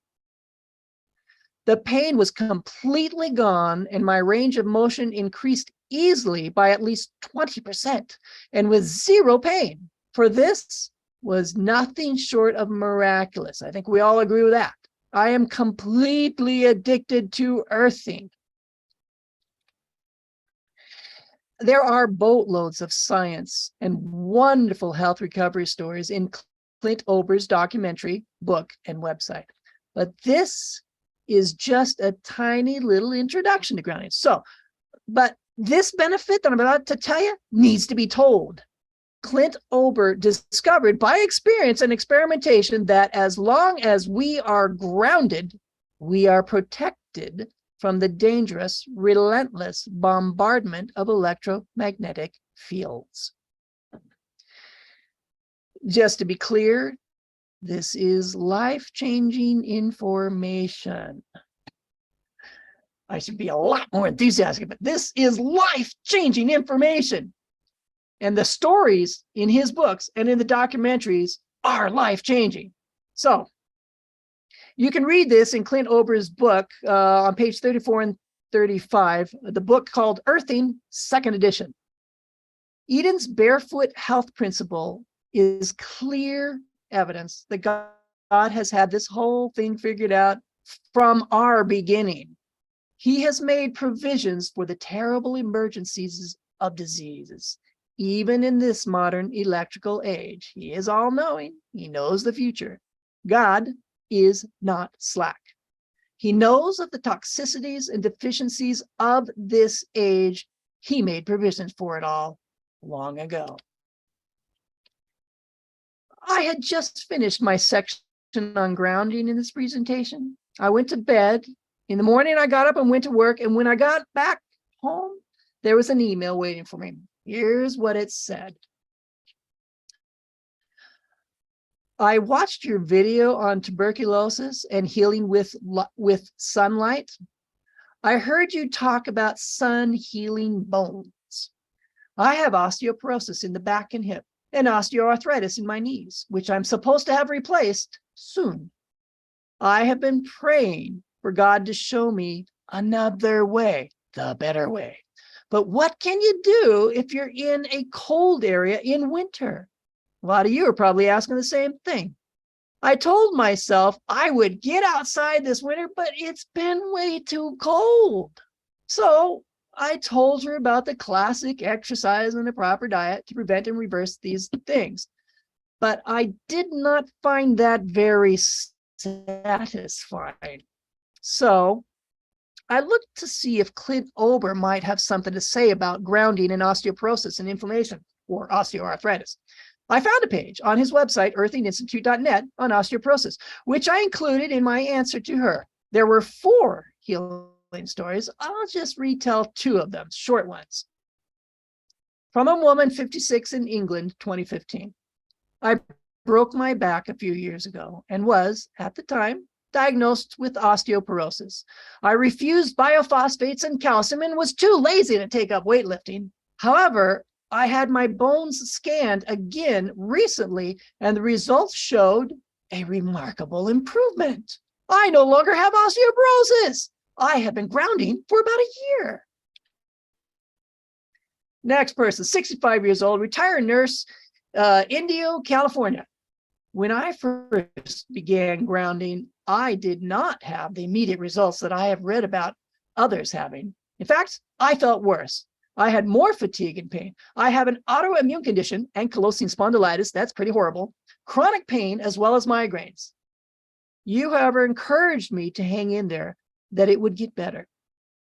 The pain was completely gone, and my range of motion increased easily by at least 20%, and with zero pain. For this was nothing short of miraculous. I think we all agree with that. I am completely addicted to earthing. There are boatloads of science and wonderful health recovery stories in Clint Ober's documentary, book, and website. But this is just a tiny little introduction to grounding. But this benefit that I'm about to tell you needs to be told. Clint Ober discovered by experience and experimentation that as long as we are grounded, we are protected from the dangerous, relentless bombardment of electromagnetic fields. Just to be clear, this is life-changing information. I should be a lot more enthusiastic, but this is life-changing information. And the stories in his books and in the documentaries are life-changing. So you can read this in Clint Ober's book on page 34 and 35, the book called Earthing, 2nd edition. Eden's barefoot health principle is clear evidence that God has had this whole thing figured out from our beginning. He has made provisions for the terrible emergencies of diseases. Even in this modern electrical age, he is all-knowing. He knows the future. God is not slack. He knows of the toxicities and deficiencies of this age. He made provisions for it all long ago. I had just finished my section on grounding in this presentation. I went to bed. In the morning, I got up and went to work. And when I got back home, there was an email waiting for me. Here's what it said. I watched your video on tuberculosis and healing with sunlight. I heard you talk about sun healing bones. I have osteoporosis in the back and hip and osteoarthritis in my knees, which I'm supposed to have replaced soon. I have been praying for God to show me another way, the better way. But what can you do if you're in a cold area in winter? A lot of you are probably asking the same thing. I told myself I would get outside this winter, but it's been way too cold. So I told her about the classic exercise and a proper diet to prevent and reverse these things. But I did not find that very satisfying. So I looked to see if Clint Ober might have something to say about grounding and osteoporosis and inflammation or osteoarthritis. I found a page on his website, earthinginstitute.net, on osteoporosis, which I included in my answer to her. There were 4 healing stories. I'll just retell 2 of them, short ones. From a woman, 56, in England, 2015. I broke my back a few years ago and was, at the time, diagnosed with osteoporosis. I refused biophosphates and calcium and was too lazy to take up weightlifting. However, I had my bones scanned again recently, and the results showed a remarkable improvement. I no longer have osteoporosis. I have been grounding for about a year. Next person, 65 years old, retired nurse, Indio, California. When I first began grounding, I did not have the immediate results that I have read about others having. In fact, I felt worse. I had more fatigue and pain. I have an autoimmune condition, ankylosing spondylitis. That's pretty horrible. Chronic pain, as well as migraines. You, however, encouraged me to hang in there, that it would get better.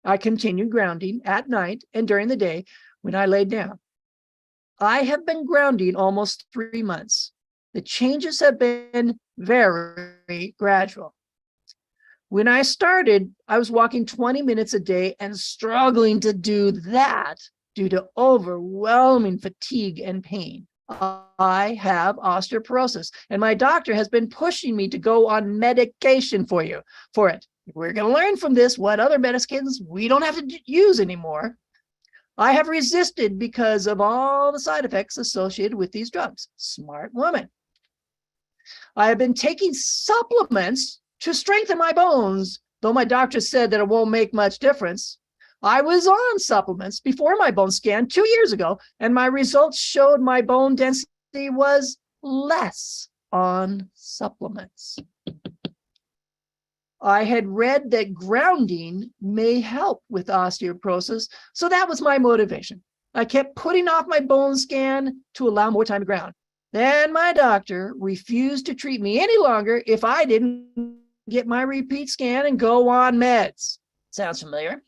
I continued grounding at night and during the day when I laid down. I have been grounding almost 3 months. The changes have been very gradual. When I started, I was walking 20 minutes a day and struggling to do that due to overwhelming fatigue and pain. I have osteoporosis, and my doctor has been pushing me to go on medication for it. We're going to learn from this what other medicines we don't have to use anymore. I have resisted because of all the side effects associated with these drugs. Smart woman. I have been taking supplements to strengthen my bones, though my doctor said that it won't make much difference. I was on supplements before my bone scan 2 years ago, and my results showed my bone density was less on supplements. I had read that grounding may help with osteoporosis, so that was my motivation. I kept putting off my bone scan to allow more time to ground. Then my doctor refused to treat me any longer if I didn't get my repeat scan and go on meds. Sounds familiar?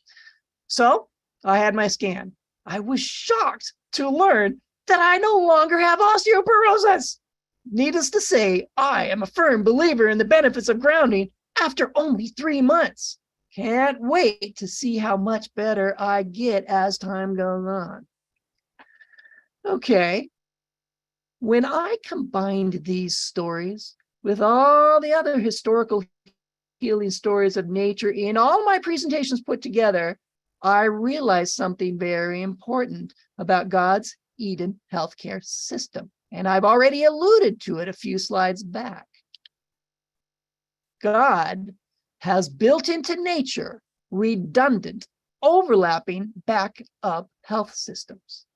So I had my scan. I was shocked to learn that I no longer have osteoporosis. Needless to say, I am a firm believer in the benefits of grounding after only 3 months. Can't wait to see how much better I get as time goes on. Okay. When I combined these stories with all the other historical healing stories of nature in all my presentations put together, I realized something very important about God's Eden healthcare system. And I've already alluded to it a few slides back. God has built into nature redundant, overlapping backup health systems.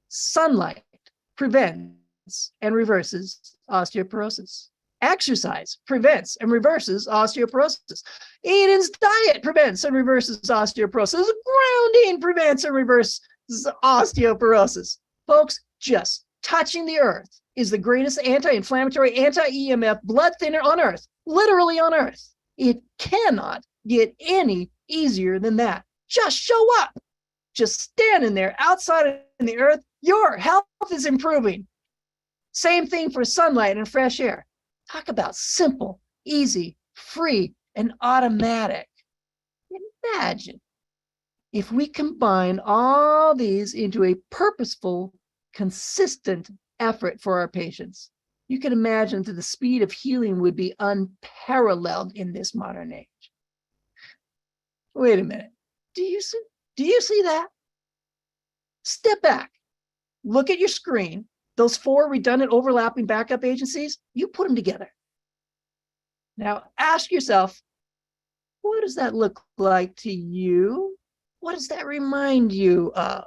Sunlight prevents and reverses osteoporosis. Exercise prevents and reverses osteoporosis. Eden's diet prevents and reverses osteoporosis. Grounding prevents and reverses osteoporosis. Folks, just touching the earth is the greatest anti-inflammatory, anti-EMF blood thinner on earth, literally on earth. It cannot get any easier than that. Just show up. Just standing there outside in the earth, your health is improving. Same thing for sunlight and fresh air. Talk about simple, easy, free, and automatic. Imagine if we combine all these into a purposeful, consistent effort for our patients. You can imagine that the speed of healing would be unparalleled in this modern age. Wait a minute. Do you see that? Step back. Look at your screen. Those 4 redundant overlapping backup agencies, you put them together. Now ask yourself, what does that look like to you? What does that remind you of?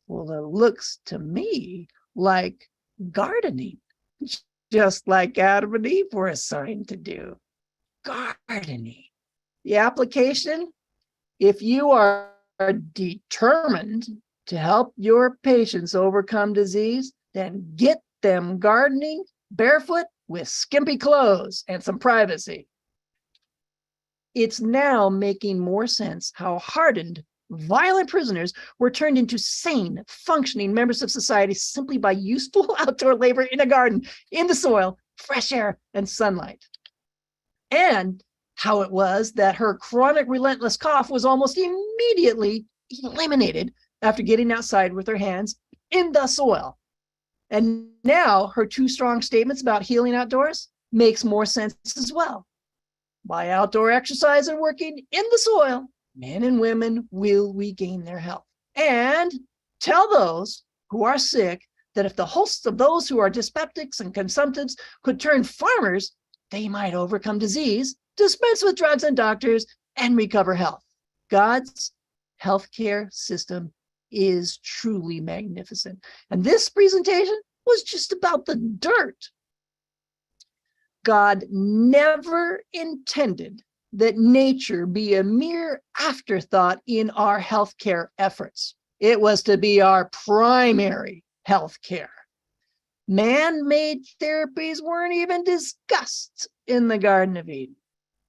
Well, it looks to me like gardening, just like Adam and Eve were assigned to do. Gardening. The application, if you are determined to help your patients overcome disease, then get them gardening barefoot with skimpy clothes and some privacy. It's now making more sense how hardened, violent prisoners were turned into sane, functioning members of society simply by useful outdoor labor in a garden, in the soil, fresh air, and sunlight. And how it was that her chronic, relentless cough was almost immediately eliminated after getting outside with her hands in the soil. And now her 2 strong statements about healing outdoors makes more sense as well. By outdoor exercise and working in the soil, men and women will regain their health. And tell those who are sick that if the hosts of those who are dyspeptics and consumptives could turn farmers, they might overcome disease, dispense with drugs and doctors, and recover health. God's healthcare system is truly magnificent. And this presentation was just about the dirt. God never intended that nature be a mere afterthought in our healthcare efforts. It was to be our primary healthcare. Man-made therapies weren't even discussed in the Garden of Eden.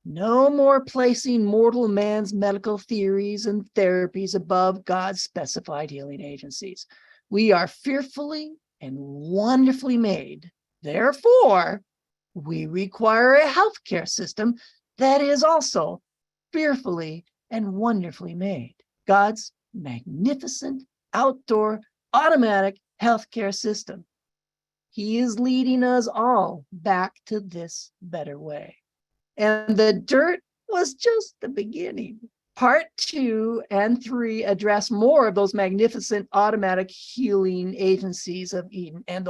No more placing mortal man's medical theories and therapies above God's specified healing agencies. We are fearfully and wonderfully made. Therefore, we require a healthcare system that is also fearfully and wonderfully made. God's magnificent, outdoor, automatic healthcare system. He is leading us all back to this better way. And the dirt, was just the beginning. Part 2 and 3 address more of those magnificent automatic healing agencies of Eden and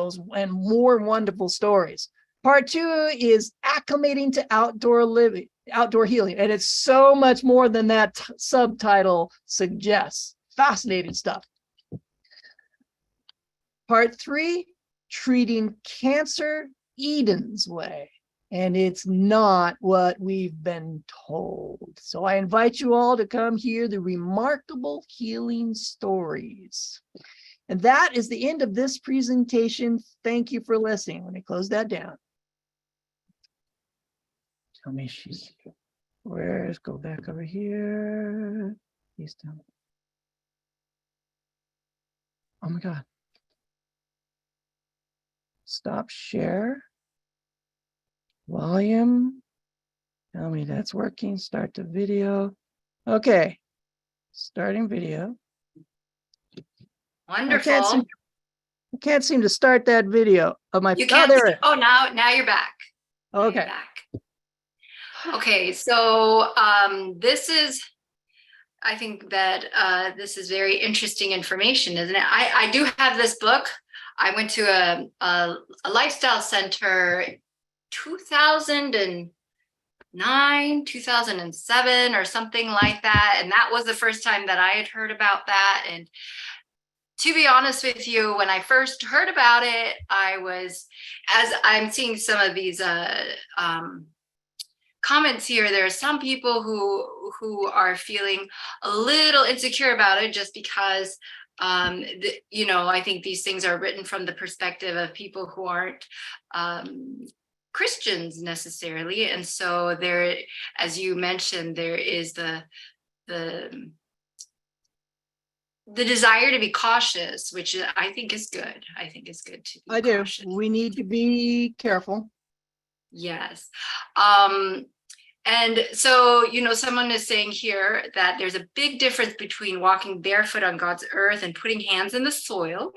more wonderful stories. Part 2 is acclimating to outdoor living, outdoor healing, and it's so much more than that subtitle suggests. Fascinating stuff. Part 3, treating cancer Eden's way. And it's not what we've been told. So I invite you all to come hear the remarkable healing stories. And that is the end of this presentation. Thank you for listening. Let me close that down. Tell me she's, where's, go back over here. He's down. Oh my God. Stop share. Volume. Tell me that's working. Start the video. Okay. Starting video. Wonderful. I can't seem to start that video of my. You can't. There. Oh, now you're back. Okay. You're back. Okay. So this is, I think that this is very interesting information, isn't it? I do have this book. I went to a lifestyle center 2009, 2007 or something like that. And that was the first time that I had heard about that. And to be honest with you, when I first heard about it, I was, as I'm seeing some of these comments here, there are some people who are feeling a little insecure about it just because I think these things are written from the perspective of people who aren't Christians necessarily. And so there, as you mentioned, there is the desire to be cautious, which I think is good. I think is good to be cautious. We need to be careful. Yes. And so, someone is saying here that there's a big difference between walking barefoot on God's earth and putting hands in the soil,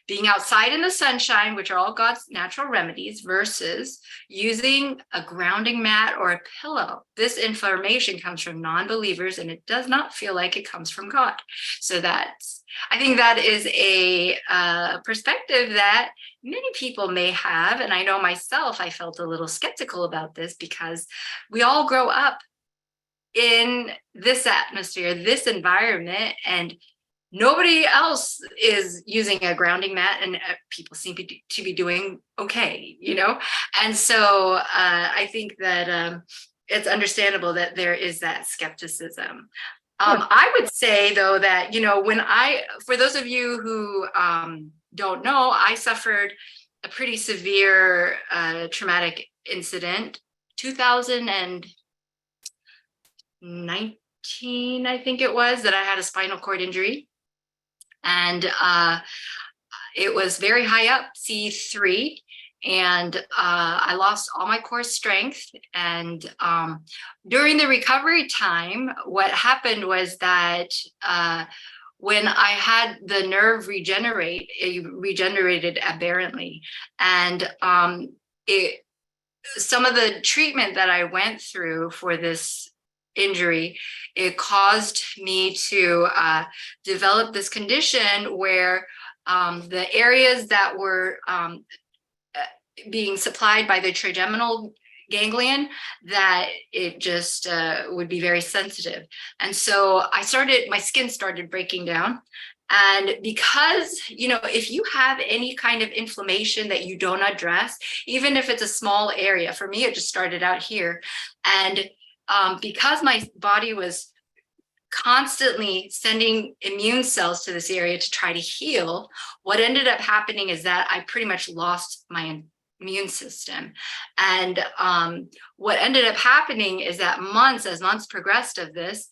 being outside in the sunshine, which are all God's natural remedies, versus using a grounding mat or a pillow. This information comes from non-believers, and it does not feel like it comes from God. So I think that is a perspective that many people may have. And I know myself, I felt a little skeptical about this because we all grow up in this atmosphere, this environment, and nobody else is using a grounding mat, and people seem to be doing okay, And so I think that it's understandable that there is that skepticism. I would say, though, that, for those of you who don't know, I suffered a pretty severe traumatic incident, 2019, I think it was, that I had a spinal cord injury. And it was very high up, C3, and I lost all my core strength. And during the recovery time, what happened was that when I had the nerve regenerate, it regenerated aberrantly. And some of the treatment that I went through for this injury, it caused me to develop this condition where the areas that were being supplied by the trigeminal ganglion, that it just would be very sensitive. And so my skin started breaking down. And because, if you have any kind of inflammation that you don't address, even if it's a small area, for me, it just started out here. And because my body was constantly sending immune cells to this area to try to heal, what ended up happening is that I pretty much lost my immune system. And what ended up happening is that as months progressed of this,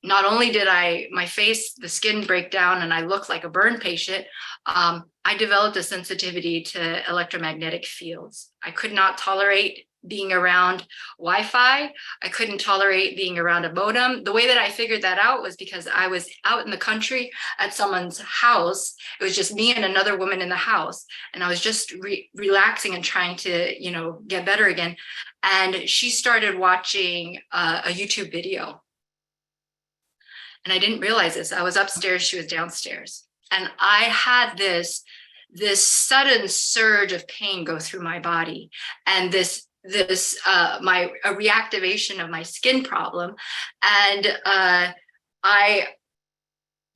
not only did the skin break down and I looked like a burn patient, I developed a sensitivity to electromagnetic fields. I could not tolerate being around Wi-Fi. I couldn't tolerate being around a modem. The way that I figured that out was because I was out in the country at someone's house. It was just me and another woman in the house. And I was just relaxing and trying to, you know, get better again. And she started watching a YouTube video. And I didn't realize this. I was upstairs, she was downstairs. And I had this sudden surge of pain go through my body, and a reactivation of my skin problem. And I,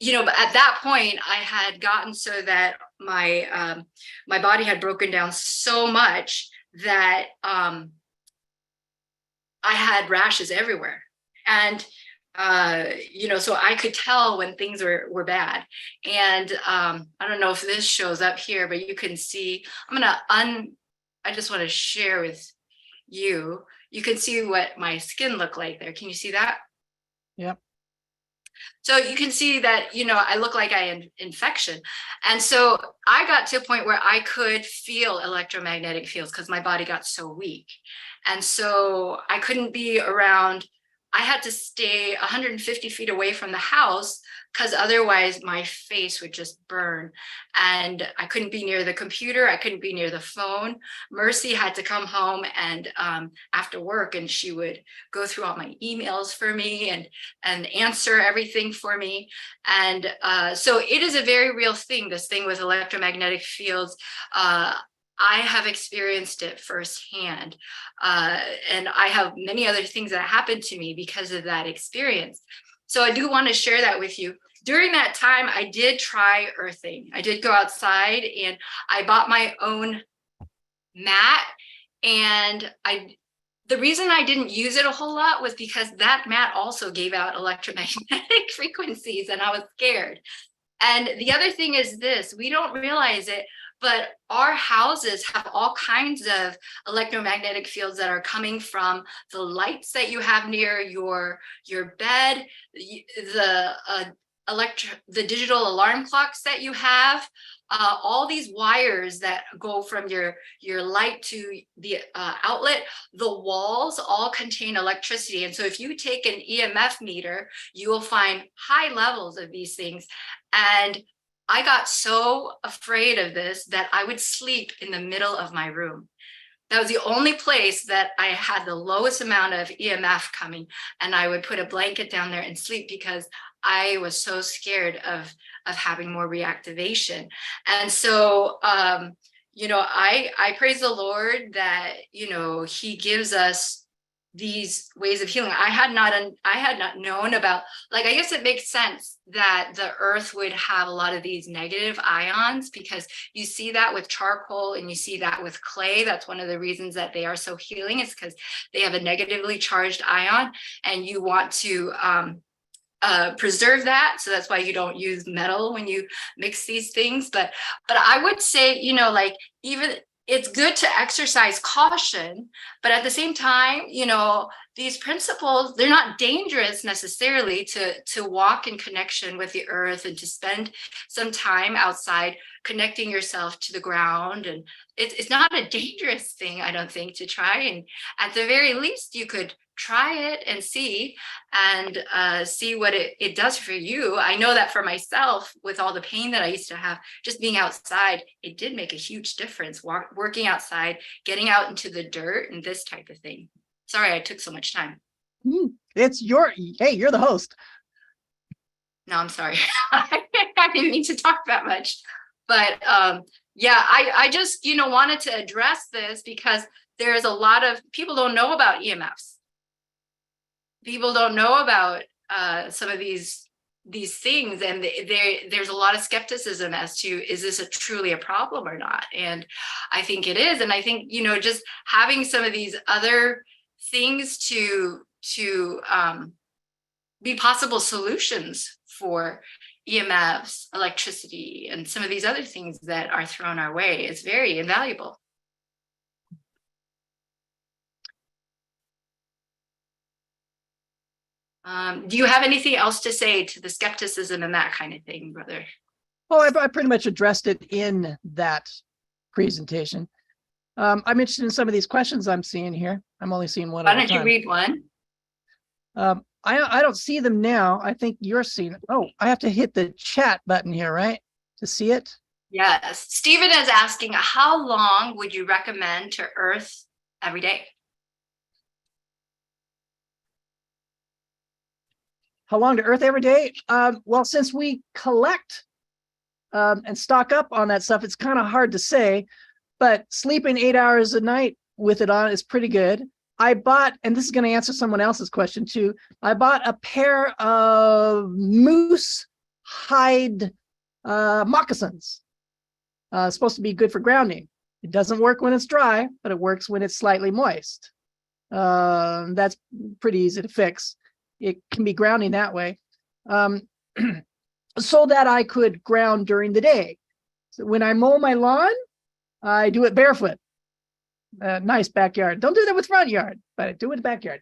you know, at that point I had gotten so that my body had broken down so much that I had rashes everywhere. And you know, so I could tell when things were bad. And I don't know if this shows up here, but you can see, I just want to share with you. You can see what my skin looked like there. Can you see that? Yep. So you can see that, you know, I look like I had infection. And so I got to a point where I could feel electromagnetic fields because my body got so weak. And so I couldn't be around. I had to stay 150 feet away from the house because otherwise my face would just burn. And I couldn't be near the computer. I couldn't be near the phone. Mercy had to come home and after work, and she would go through all my emails for me and answer everything for me. And so it is a very real thing, this thing with electromagnetic fields. I have experienced it firsthand. And I have many other things that happened to me because of that experience. So I do want to share that with you. During that time, I did try earthing. I did go outside and I bought my own mat. And the reason I didn't use it a whole lot was because that mat also gave out electromagnetic frequencies and I was scared. And the other thing is this, we don't realize it, but our houses have all kinds of electromagnetic fields that are coming from the lights that you have near your bed, the digital alarm clocks that you have, all these wires that go from your light to the outlet. The walls all contain electricity. And so if you take an EMF meter, you will find high levels of these things. And I got so afraid of this that I would sleep in the middle of my room. That was the only place that I had the lowest amount of EMF coming. And I would put a blanket down there and sleep because I was so scared of having more reactivation. And so, you know, I praise the Lord that, you know, he gives us these ways of healing. I had not known about, like, I guess it makes sense that the earth would have a lot of these negative ions because you see that with charcoal and you see that with clay. That's one of the reasons that they are so healing, is because they have a negatively charged ion and you want to preserve that. So that's why you don't use metal when you mix these things. But I would say, you know, like, even it's good to exercise caution, but at the same time, you know, these principles, they're not dangerous necessarily to walk in connection with the earth and to spend some time outside connecting yourself to the ground. And it's not a dangerous thing, I don't think, to try. And at the very least, you could try it and see what it does for you. I know that for myself, with all the pain that I used to have, just being outside, it did make a huge difference. Working outside, getting out into the dirt and this type of thing. Sorry, I took so much time. Hey, you're the host. No, I'm sorry. I didn't mean to talk that much. But yeah, I just, you know, wanted to address this because there's a lot of people don't know about EMFs. People don't know about some of these things, and there's a lot of skepticism as to, is this truly a problem or not? And I think it is. And I think, you know, just having some of these other things to be possible solutions for EMFs, electricity, and some of these other things that are thrown our way is very invaluable. Do you have anything else to say to the skepticism and that kind of thing, brother? Well, I pretty much addressed it in that presentation. I'm interested in some of these questions I'm seeing here. I'm only seeing one Why at a don't you time. read one? I don't see them now. I think you're seeing it. Oh, I have to hit the chat button here, right? To see it? Yes. Stephen is asking, how long would you recommend to earth every day? How long to earth every day? Well, since we collect and stock up on that stuff, it's kind of hard to say, but sleeping 8 hours a night with it on is pretty good. I bought, and this is going to answer someone else's question too. I bought a pair of moose hide moccasins. Supposed to be good for grounding. It doesn't work when it's dry, but it works when it's slightly moist. That's pretty easy to fix. It can be grounding that way. So that I could ground during the day. So when I mow my lawn, I do it barefoot. Nice backyard. Don't do that with front yard, but I do it in the backyard.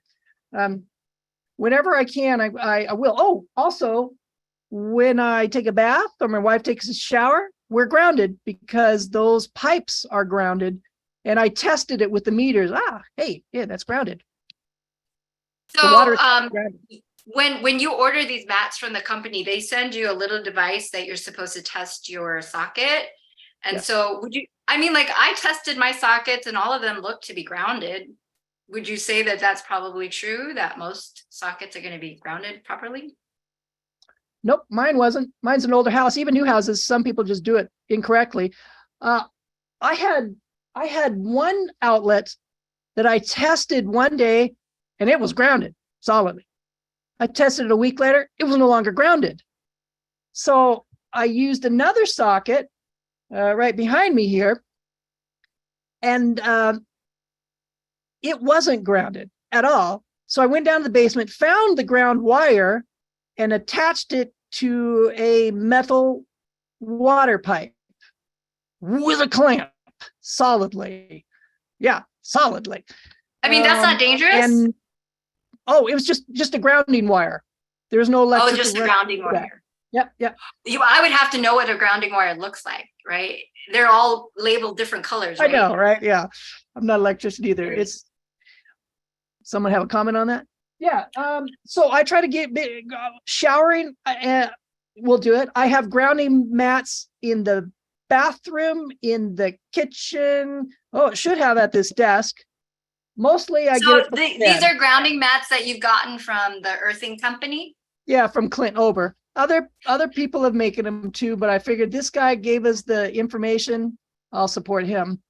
Whenever I can, I will. Oh, also, when I take a bath or my wife takes a shower, we're grounded because those pipes are grounded. And I tested it with the meters. Hey, yeah, that's grounded. The water So grounded. when you order these mats from the company, they send you a little device that you're supposed to test your socket. And Yeah. so would you, I mean, like I tested my sockets and all of them look to be grounded. Would you say that that's probably true, that most sockets are going to be grounded properly? Nope, mine wasn't. Mine's an older house. Even new houses, some people just do it incorrectly. I had one outlet that I tested one day, and it was grounded solidly. I tested it a week later; it was no longer grounded. So I used another socket right behind me here, and it wasn't grounded at all. So I went down to the basement, found the ground wire, and attached it to a metal water pipe with a clamp solidly. Yeah, solidly. I mean, that's not dangerous. And it was just a grounding wire. There's no electric. Oh, just a grounding wire. Yep. I would have to know what a grounding wire looks like, right? They're all labeled different colors, right? I know, right? Yeah. I'm not an electrician either. It's someone have a comment on that? Yeah. So I try to get showering. We'll do it. I have grounding mats in the bathroom, in the kitchen. Oh, it should have at this desk. Mostly I So get it. these are grounding mats that you've gotten from the earthing company? Yeah, from Clint Ober. Other people have making them too, but I figured this guy gave us the information. I'll support him.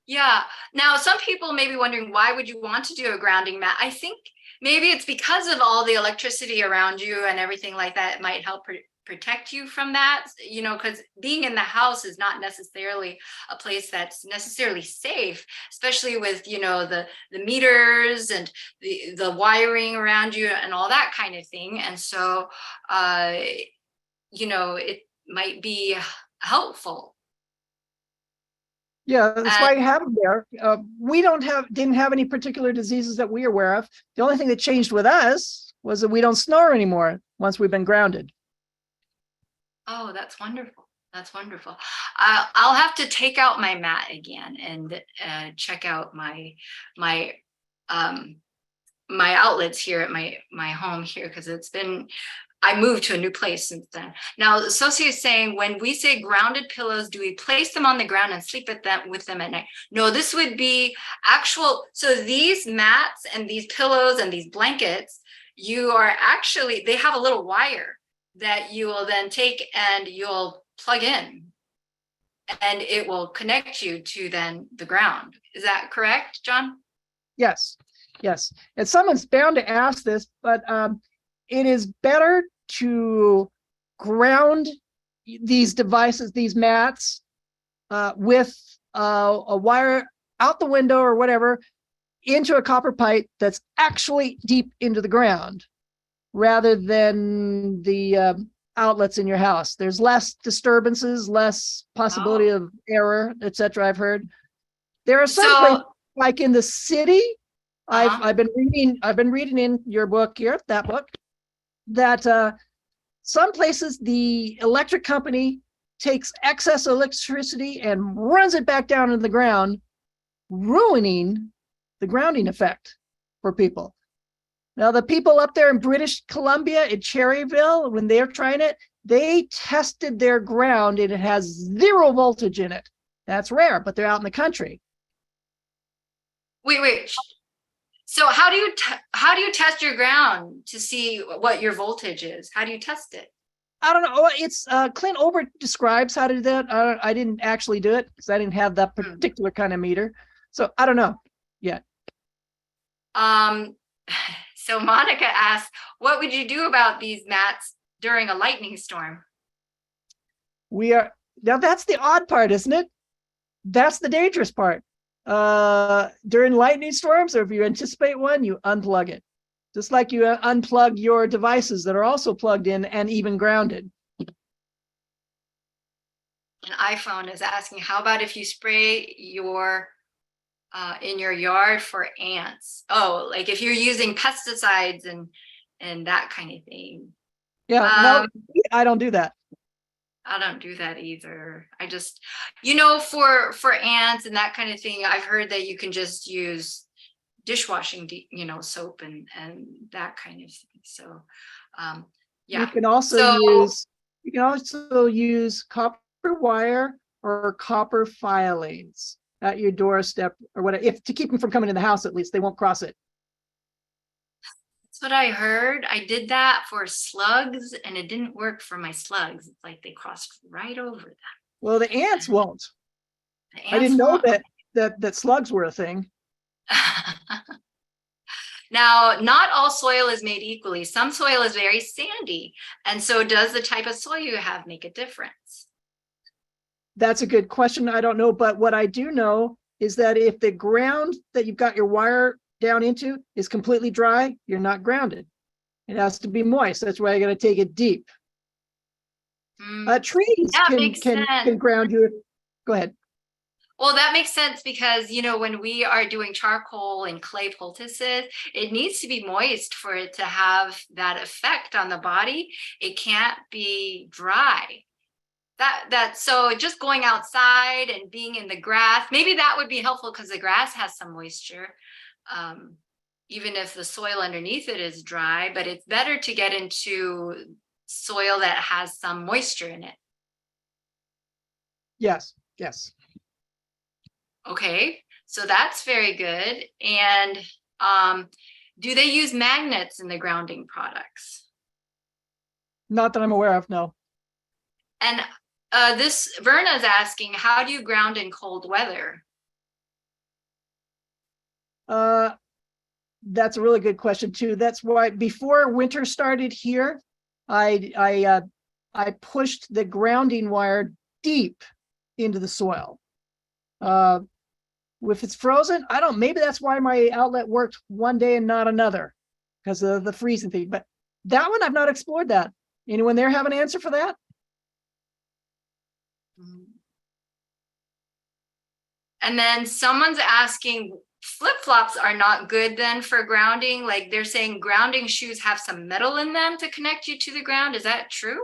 Yeah. Now, some people may be wondering, why would you want to do a grounding mat? I think maybe it's because of all the electricity around you and everything like that. It might help protect you from that, because being in the house is not necessarily a place that's necessarily safe, especially with, the meters and the wiring around you and all that kind of thing. And so, it might be helpful. Yeah, that's why I have them there. We didn't have any particular diseases that we're aware of. The only thing that changed with us was that we don't snore anymore once we've been grounded. Oh, that's wonderful. That's wonderful. I'll have to take out my mat again and check out my outlets here at my home here, because I moved to a new place since then. Now, Sophie is saying, when we say grounded pillows, do we place them on the ground and sleep with them at night? No, this would be actual. So these mats and these pillows and these blankets, they have a little wire that you will then take and you'll plug in, and it will connect you to then the ground. Is that correct, John? Yes. And someone's bound to ask this, but it is better to ground these devices, these mats, with a wire out the window or whatever into a copper pipe that's actually deep into the ground, rather than the outlets in your house. There's less disturbances, less possibility of error, etc. I've heard. There are some places, like in the city, I've been reading in your book here, that book, that some places the electric company takes excess electricity and runs it back down into the ground ruining the grounding effect for people. Now, the people up there in British Columbia, in Cherryville, when they're trying it, they tested their ground and it has 0 voltage in it. That's rare, but they're out in the country. Wait. So how do you test your ground to see what your voltage is? How do you test it? I don't know. It's Clint Over describes how to do that. I didn't actually do it because I didn't have that particular kind of meter. So I don't know yet. So Monica asks, what would you do about these mats during a lightning storm? Now that's the odd part, isn't it? That's the dangerous part. During lightning storms, or if you anticipate one, you unplug it. Just like you unplug your devices that are also plugged in and even grounded. An iPhone is asking, how about if you spray your in your yard for ants? Oh, like if you're using pesticides and that kind of thing. Yeah, no, I don't do that. I don't do that either. I just, for ants and that kind of thing, I've heard that you can just use dishwashing, soap and that kind of thing. So, yeah. You can also use copper wire or copper filings at your doorstep or whatever, if to keep them from coming in the house. At least they won't cross it. That's what I heard. I did that for slugs and it didn't work for my slugs. It's like they crossed right over them. Well, the ants won't. I didn't know that slugs were a thing. Now, not all soil is made equally. Some soil is very sandy. And so does the type of soil you have make a difference? That's a good question. I don't know. But what I do know is that if the ground that you've got your wire down into is completely dry, you're not grounded. It has to be moist. That's why you got to take it deep. Trees can ground you. Go ahead. Well, that makes sense because, when we are doing charcoal and clay poultices, it needs to be moist for it to have that effect on the body. It can't be dry. So just going outside and being in the grass, maybe that would be helpful because the grass has some moisture. Even if the soil underneath it is dry, but it's better to get into soil that has some moisture in it. Yes. Okay, so that's very good. And do they use magnets in the grounding products? Not that I'm aware of, no. And this Verna is asking, how do you ground in cold weather? That's a really good question too. That's why before winter started here, I pushed the grounding wire deep into the soil. If it's frozen, maybe that's why my outlet worked one day and not another, because of the freezing thing. But that one, I've not explored that. Anyone there have an answer for that? And then someone's asking, flip-flops are not good then for grounding. Like they're saying grounding shoes have some metal in them to connect you to the ground. Is that true?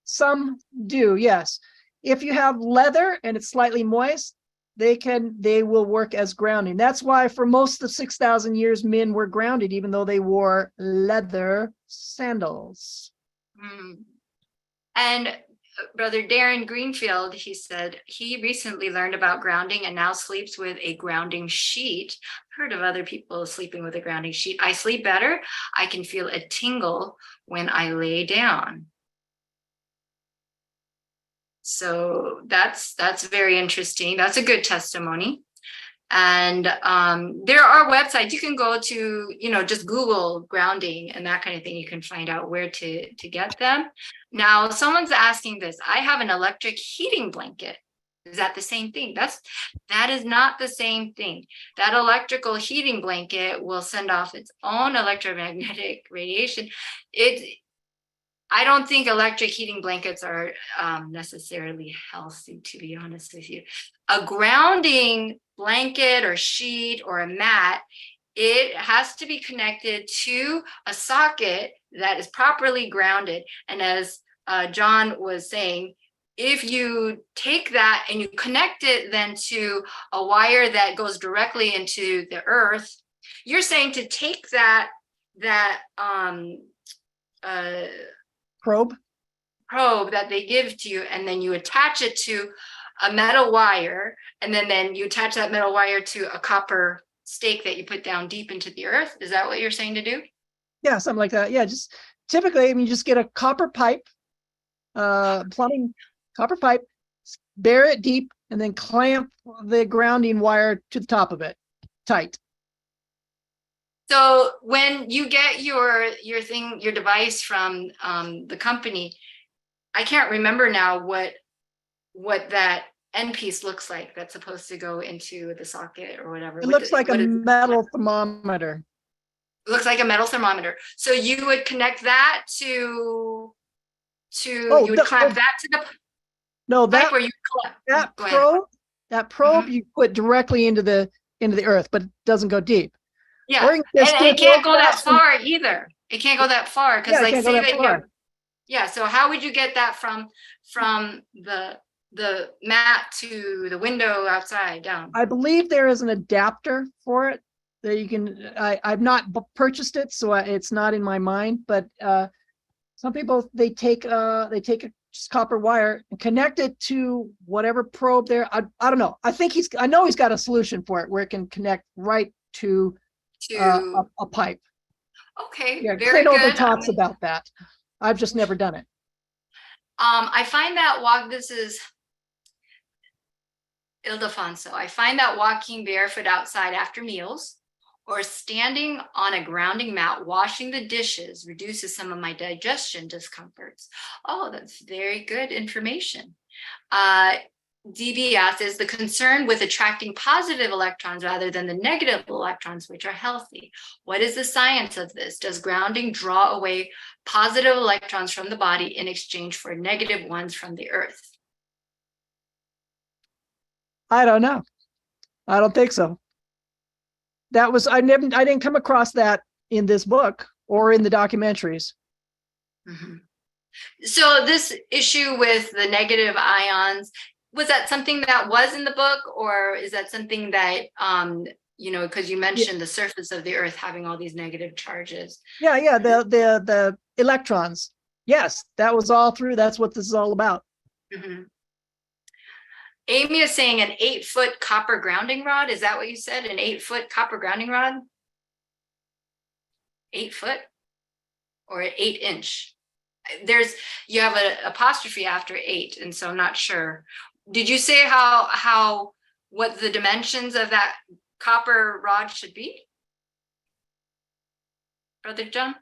Some do, yes. If you have leather and it's slightly moist, they will work as grounding. That's why for most of 6,000 years, men were grounded, even though they wore leather sandals. And Brother Darren Greenfield, he said he recently learned about grounding and now sleeps with a grounding sheet. I've heard of other people sleeping with a grounding sheet. I sleep better. I can feel a tingle when I lay down. So that's very interesting. That's a good testimony. And there are websites you can go to, just Google grounding and that kind of thing. You can find out where to get them. Now, someone's asking this. I have an electric heating blanket. Is that the same thing? That is not the same thing. That electrical heating blanket will send off its own electromagnetic radiation. I don't think electric heating blankets are necessarily healthy, to be honest with you. A grounding blanket or sheet or a mat, it has to be connected to a socket that is properly grounded. And as John was saying, if you take that and you connect it then to a wire that goes directly into the earth, you're saying to take that Probe. probe that they give to you, and then you attach it to a metal wire, and then you attach that metal wire to a copper stake that you put down deep into the earth. Is that what you're saying to do? Yeah, something like that. Yeah, just typically, I mean, you just get a copper pipe, plumbing copper pipe, bury it deep, and then clamp the grounding wire to the top of it tight. So when you get your device from the company, I can't remember now what that end piece looks like that's supposed to go into the socket or whatever. It looks like a metal thermometer. It looks like a metal thermometer. So you would connect that to you would clamp that to the No, pipe, that or you that go ahead. probe you put directly into the earth, but it doesn't go deep. Yeah, Or and you can just it can't go that fast and- far either. It can't go that far because, Yeah, it like, can't go say that that you far. have, yeah. So how would you get that from the mat to the window outside down? I believe there is an adapter for it that you can. I've not purchased it, so it's not in my mind. But some people they take a just copper wire and connect it to whatever probe there. I don't know. I know he's got a solution for it where it can connect right to a pipe. Okay, Yeah, very Cradover good. talks about that. I've just never done it. I find that this is Ildefonso. I find that walking barefoot outside after meals or standing on a grounding mat washing the dishes reduces some of my digestion discomforts. Oh, that's very good information. DBS is the concern with attracting positive electrons rather than the negative electrons, which are healthy. What is the science of this? Does grounding draw away positive electrons from the body in exchange for negative ones from the earth? I don't know. I don't think so. I didn't come across that in this book or in the documentaries. Mm-hmm. So this issue with the negative ions, was that something that was in the book, or is that something that, because you mentioned the surface of the earth having all these negative charges? Yeah. The electrons. Yes, that was all through. That's what this is all about. Mm-hmm. Amy is saying an 8-foot copper grounding rod. Is that what you said? An 8-foot copper grounding rod? 8 foot or 8-inch? You have an apostrophe after 8, and so I'm not sure. Did you say what the dimensions of that copper rod should be, Brother John?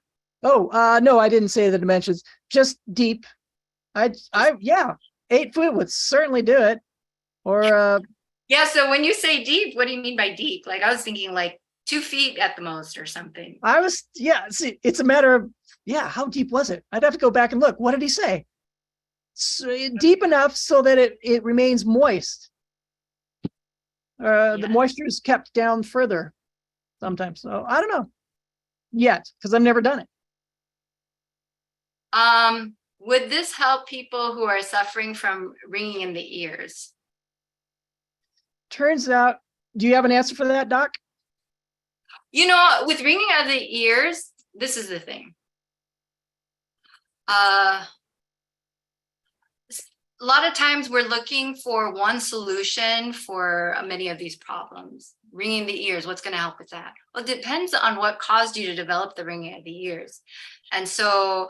Oh, no, I didn't say the dimensions. Just deep. 8 foot would certainly do it. Or yeah. So when you say deep, what do you mean by deep? Like, I was thinking like 2 feet at the most or something. See, it's a matter of, how deep was it? I'd have to go back and look. What did he say? So, deep enough so that it remains moist. The moisture is kept down further sometimes. So I don't know yet, because I've never done it. Would this help people who are suffering from ringing in the ears? Turns out, do you have an answer for that, Doc? With ringing of the ears, this is the thing. A lot of times we're looking for one solution for many of these problems. Ringing the ears, what's going to help with that? Well, it depends on what caused you to develop the ringing of the ears. And so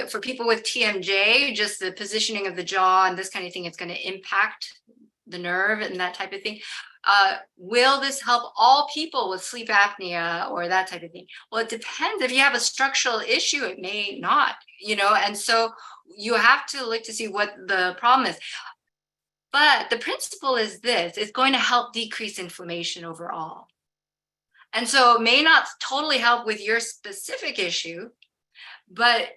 for people with TMJ, just the positioning of the jaw and this kind of thing, it's going to impact the nerve and that type of thing. Will this help all people with sleep apnea or that type of thing? Well, it depends. If you have a structural issue, it may not, and so you have to look to see what the problem is. But the principle is this: it's going to help decrease inflammation overall. And so it may not totally help with your specific issue, but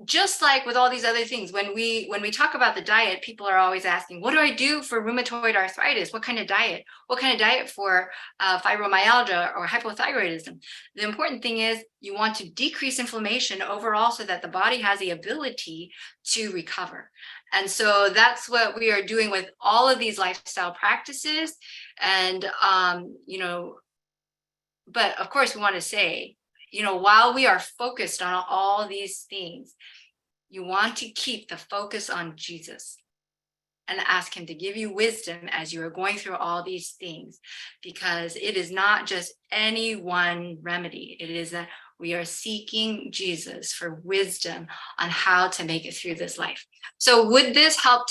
just like with all these other things, when we talk about the diet, people are always asking, what do I do for rheumatoid arthritis? What kind of diet? What kind of diet for fibromyalgia or hypothyroidism? The important thing is you want to decrease inflammation overall so that the body has the ability to recover. And so that's what we are doing with all of these lifestyle practices. And, but of course we want to say, while we are focused on all these things, you want to keep the focus on Jesus and ask him to give you wisdom as you are going through all these things, because it is not just any one remedy. It is that we are seeking Jesus for wisdom on how to make it through this life. So would this help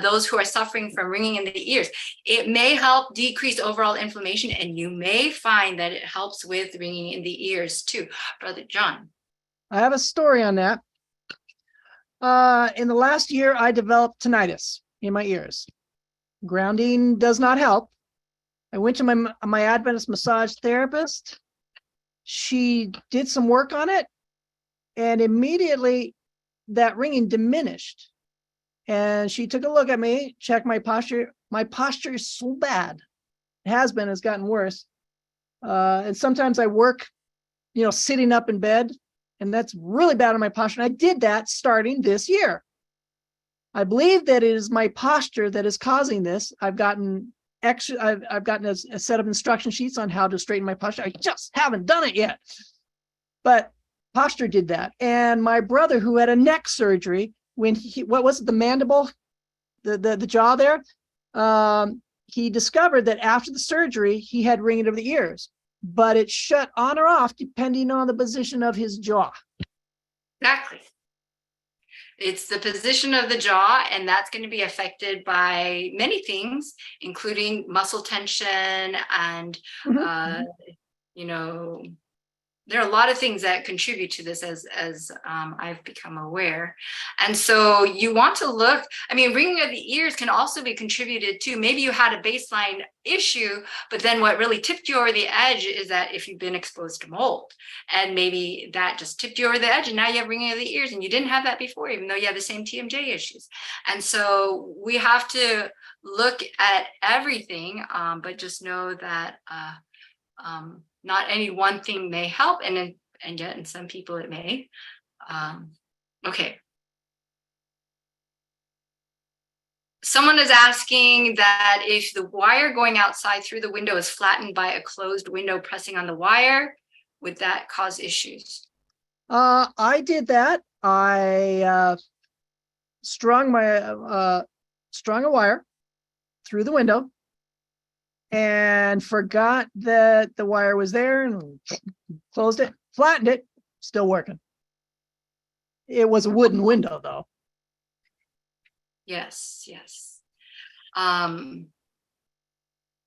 those who are suffering from ringing in the ears? It may help decrease overall inflammation, and you may find that it helps with ringing in the ears too. Brother John. I have a story on that. In the last year, I developed tinnitus in my ears. Grounding does not help. I went to my Adventist massage therapist. She did some work on it, and immediately that ringing diminished. And she took a look at me, checked my posture. My posture is so bad. It has been, it's gotten worse. And sometimes I work, sitting up in bed, and that's really bad on my posture. And I did that starting this year. I believe that it is my posture that is causing this. I've gotten I've gotten a set of instruction sheets on how to straighten my posture. I just haven't done it yet. But posture did that. And my brother, who had a neck surgery, when what was it, the mandible, the jaw there, he discovered that after the surgery, he had ringing of the ears, but it shut on or off depending on the position of his jaw. Exactly. It's the position of the jaw, and that's going to be affected by many things, including muscle tension and, there are a lot of things that contribute to this as I've become aware. And so you want to look, ringing of the ears can also be contributed to. Maybe you had a baseline issue, but then what really tipped you over the edge is that if you've been exposed to mold, and maybe that just tipped you over the edge, and now you have ringing of the ears, and you didn't have that before, even though you have the same TMJ issues. And so we have to look at everything, but just know that not any one thing may help, and yet in some people it may. Okay. Someone is asking that if the wire going outside through the window is flattened by a closed window pressing on the wire, would that cause issues? I did that. I strung a wire through the window and forgot that the wire was there and closed it, flattened it, still working. It was a wooden window though. Yes.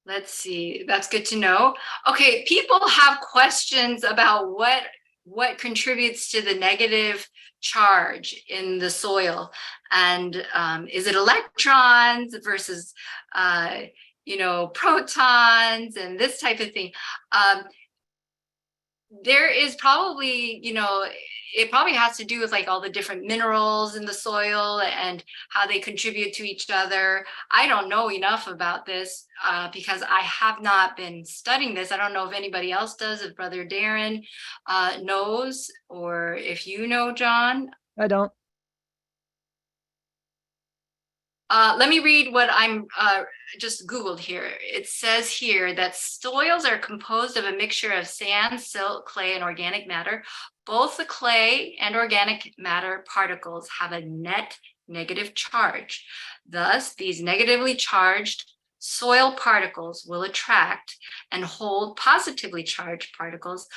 Let's see, that's good to know. Okay, people have questions about what contributes to the negative charge in the soil, and is it electrons versus protons and this type of thing. There is probably, it probably has to do with like all the different minerals in the soil and how they contribute to each other. I don't know enough about this because I have not been studying this. I don't know if anybody else does, if Brother Darren knows, or if you know, John. I don't. Let me read what I'm just Googled here. It says here that soils are composed of a mixture of sand, silt, clay, and organic matter. Both the clay and organic matter particles have a net negative charge. Thus, these negatively charged soil particles will attract and hold positively charged particles,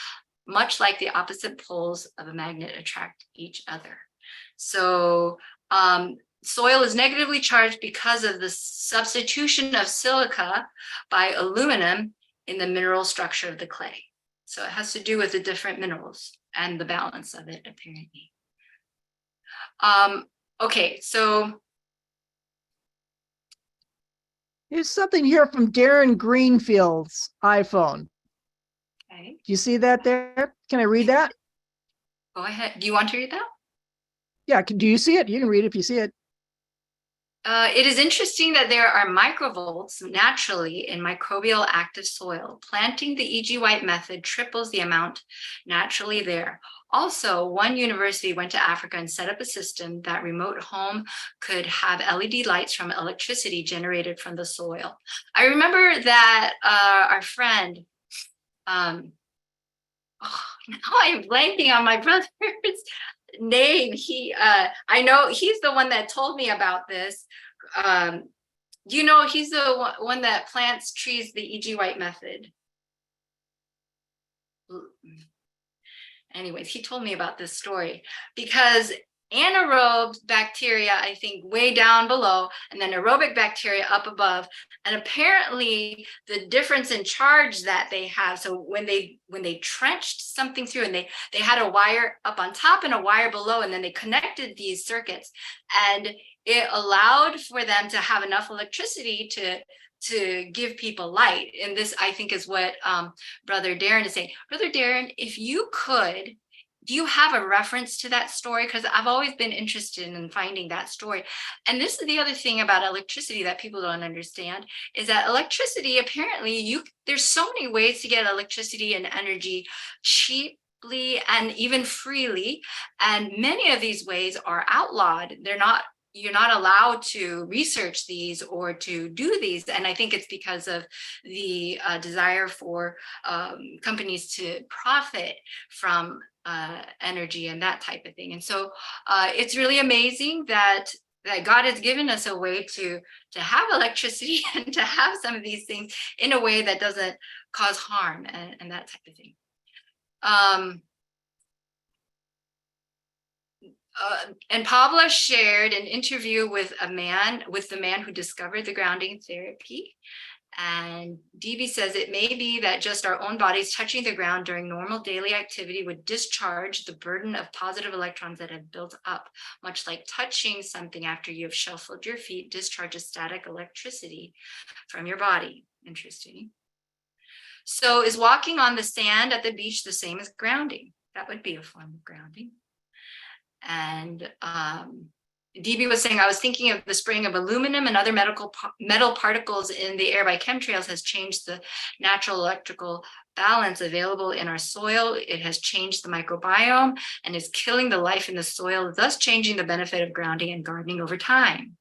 much like the opposite poles of a magnet attract each other. So, soil is negatively charged because of the substitution of silica by aluminum in the mineral structure of the clay. So it has to do with the different minerals and the balance of it, apparently. Okay, so. Here's something here from Darren Greenfield's iPhone. Okay. Do you see that there? Can I read that? Go ahead. Do you want to read that? Yeah, do you see it? You can read it if you see it. It is interesting that there are microvolts naturally in microbial active soil. Planting the E.G. White method triples the amount naturally there. Also, one university went to Africa and set up a system that remote home could have LED lights from electricity generated from the soil. I remember that our friend, now I'm blanking on my brother's name. I know he's the one that told me about this. He's the one that plants trees the E.G. White method. Anyways, he told me about this story because anaerobe bacteria, I think, way down below, and then aerobic bacteria up above. And apparently the difference in charge that they have. So when they trenched something through, and they had a wire up on top and a wire below, and then they connected these circuits, and it allowed for them to have enough electricity to give people light. And this, I think, is what Brother Darren is saying. Brother Darren, if you could, do you have a reference to that story? Because I've always been interested in finding that story. And this is the other thing about electricity that people don't understand, is that electricity, apparently, there's so many ways to get electricity and energy cheaply and even freely. And many of these ways are outlawed. You're not allowed to research these or to do these. And I think it's because of the desire for companies to profit from energy and that type of thing. And so it's really amazing that God has given us a way to have electricity and to have some of these things in a way that doesn't cause harm and that type of thing. And Pablo shared an interview with the man who discovered the grounding therapy. And DB says it may be that just our own bodies touching the ground during normal daily activity would discharge the burden of positive electrons that have built up, much like touching something after you have shuffled your feet discharges static electricity from your body. Interesting. So is walking on the sand at the beach the same as grounding? That would be a form of grounding. And DB was saying, I was thinking of the spraying of aluminum and other metal particles in the air by chemtrails has changed the natural electrical balance available in our soil. It has changed the microbiome and is killing the life in the soil, thus changing the benefit of grounding and gardening over time.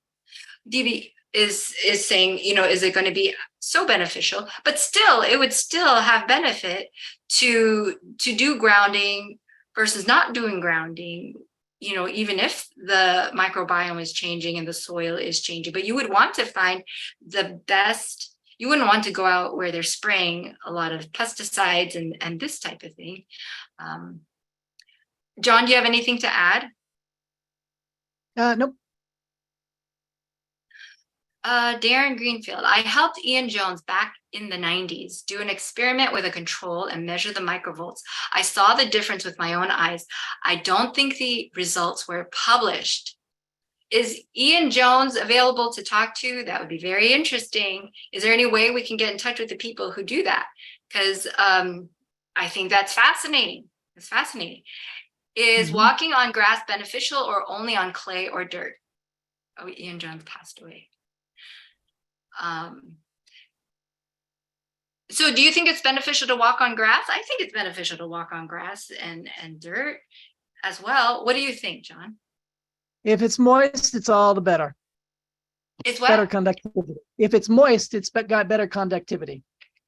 DB is saying, is it going to be so beneficial? But still, it would still have benefit to do grounding versus not doing grounding. Even if the microbiome is changing and the soil is changing, but you would want to find the best. You wouldn't want to go out where they're spraying a lot of pesticides and this type of thing. John, do you have anything to add? Nope. Darren Greenfield, I helped Ian Jones back in the 90s do an experiment with a control and measure the microvolts. I saw the difference with my own eyes. I don't think the results were published. Is Ian Jones available to talk to? That would be very interesting. Is there any way we can get in touch with the people who do that? Because I think that's fascinating. It's fascinating. Is walking on grass beneficial or only on clay or dirt? Oh, Ian Jones passed away. So do you think it's beneficial to walk on grass? I think it's beneficial to walk on grass and dirt as well. What do you think, John? If it's moist, it's all the better. It's what? Better conductivity. If it's moist, it's got better conductivity.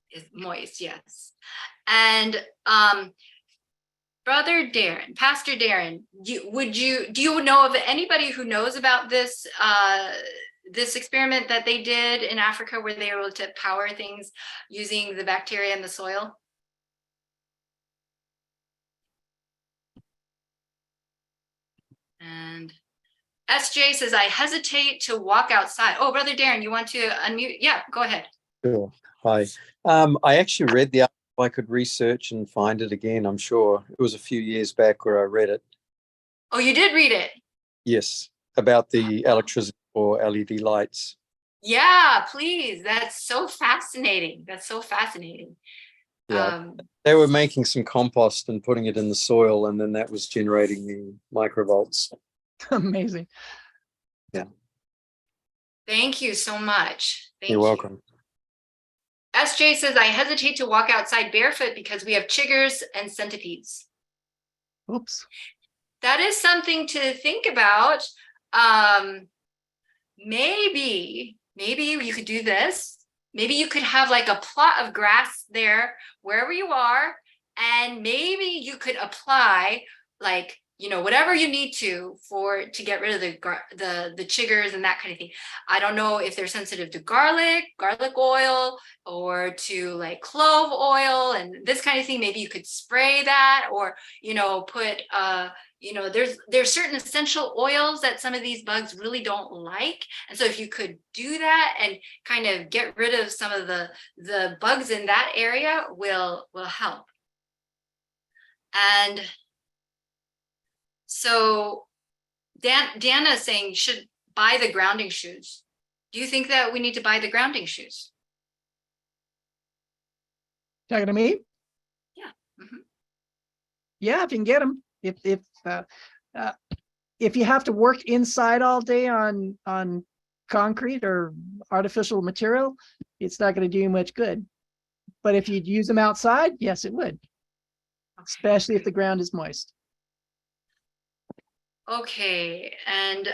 It's moist, yes. And Brother Darren, Pastor Darren, do you know of anybody who knows about this this experiment that they did in Africa where they were able to power things using the bacteria in the soil? And SJ says, I hesitate to walk outside. Oh, Brother Darren, you want to unmute? Yeah, go ahead. Sure. Hi. I actually read the article. I could research and find it again, I'm sure. It was a few years back where I read it. Oh, you did read it? Yes, about the electricity for LED lights. Yeah, please. That's so fascinating. That's so fascinating. Yeah. They were making some compost and putting it in the soil, and then that was generating the microvolts. Amazing. Thank you so much. Thank You're you. welcome. SJ says, I hesitate to walk outside barefoot because we have chiggers and centipedes. Oops. That is something to think about. Maybe you could do this. Maybe you could have like a plot of grass there wherever you are, and maybe you could apply like, you know, whatever you need to get rid of the chiggers and that kind of thing. I don't know if they're sensitive to garlic oil, or to like clove oil and this kind of thing. Maybe you could spray that, or, you know, put you know, there's certain essential oils that some of these bugs really don't like. And so if you could do that and kind of get rid of some of the bugs in that area, will help. And so Dana is saying you should buy the grounding shoes. Do you think that we need to buy the grounding shoes? Talking to me? Yeah. Mm-hmm. Yeah, if you can get them. If you have to work inside all day on concrete or artificial material, it's not going to do you much good. But if you'd use them outside, yes, it would. Especially if the ground is moist. Okay, and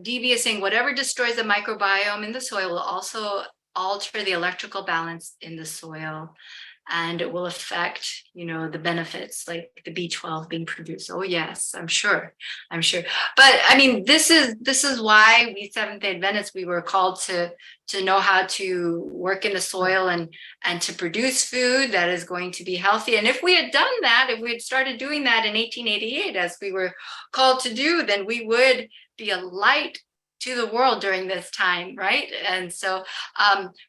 DB is saying whatever destroys the microbiome in the soil will also alter the electrical balance in the soil, and it will affect, you know, the benefits like the B12 being produced. Oh yes, I'm sure. But I mean, this is why we Seventh-day Adventists, we were called to know how to work in the soil and to produce food that is going to be healthy. And if we had done that, if we had started doing that in 1888, as we were called to do, then we would be a light to the world during this time, right? And so,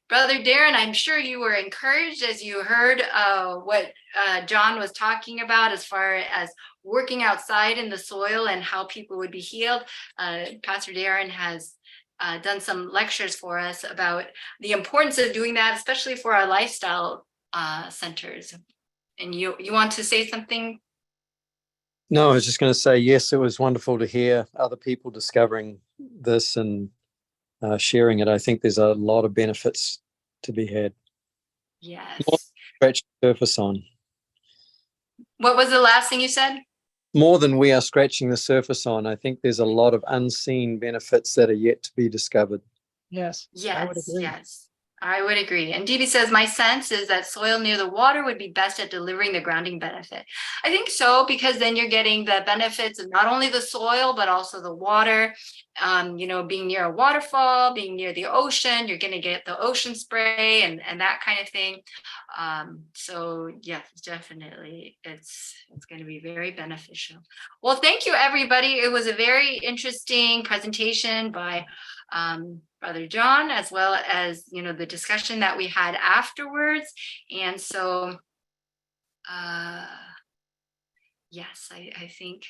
Brother Darren, I'm sure you were encouraged as you heard what John was talking about as far as working outside in the soil and how people would be healed. Pastor Darren has done some lectures for us about the importance of doing that, especially for our lifestyle centers. And you want to say something? No, I was just going to say, yes, it was wonderful to hear other people discovering this and sharing it. I think there's a lot of benefits to be had. Yes. Scratch the surface on. What was the last thing you said? More than we are scratching the surface on. I think there's a lot of unseen benefits that are yet to be discovered. Yes. I would agree. Yes. I would agree. And DB says, my sense is that soil near the water would be best at delivering the grounding benefit. I think so, because then you're getting the benefits of not only the soil, but also the water. You know, being near a waterfall, being near the ocean, you're going to get the ocean spray and that kind of thing. So yes, definitely, it's going to be very beneficial. Well, thank you, everybody. It was a very interesting presentation by Brother John, as well as, you know, the discussion that we had afterwards. And so, yes, I think,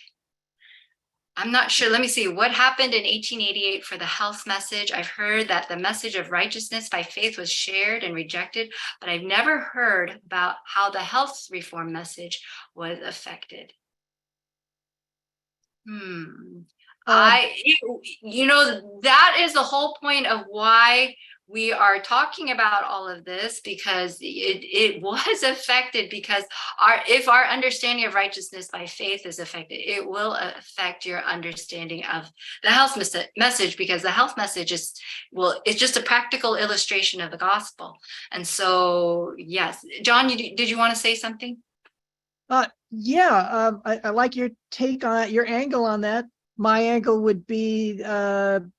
I'm not sure. Let me see what happened in 1888 for the health message. I've heard that the message of righteousness by faith was shared and rejected, but I've never heard about how the health reform message was affected. You know, that is the whole point of why we are talking about all of this, because it was affected, because if our understanding of righteousness by faith is affected, it will affect your understanding of the health message, because the health message it's just a practical illustration of the gospel. And so, yes, John, did you want to say something? Yeah, I like your take on your angle on that. My angle would be the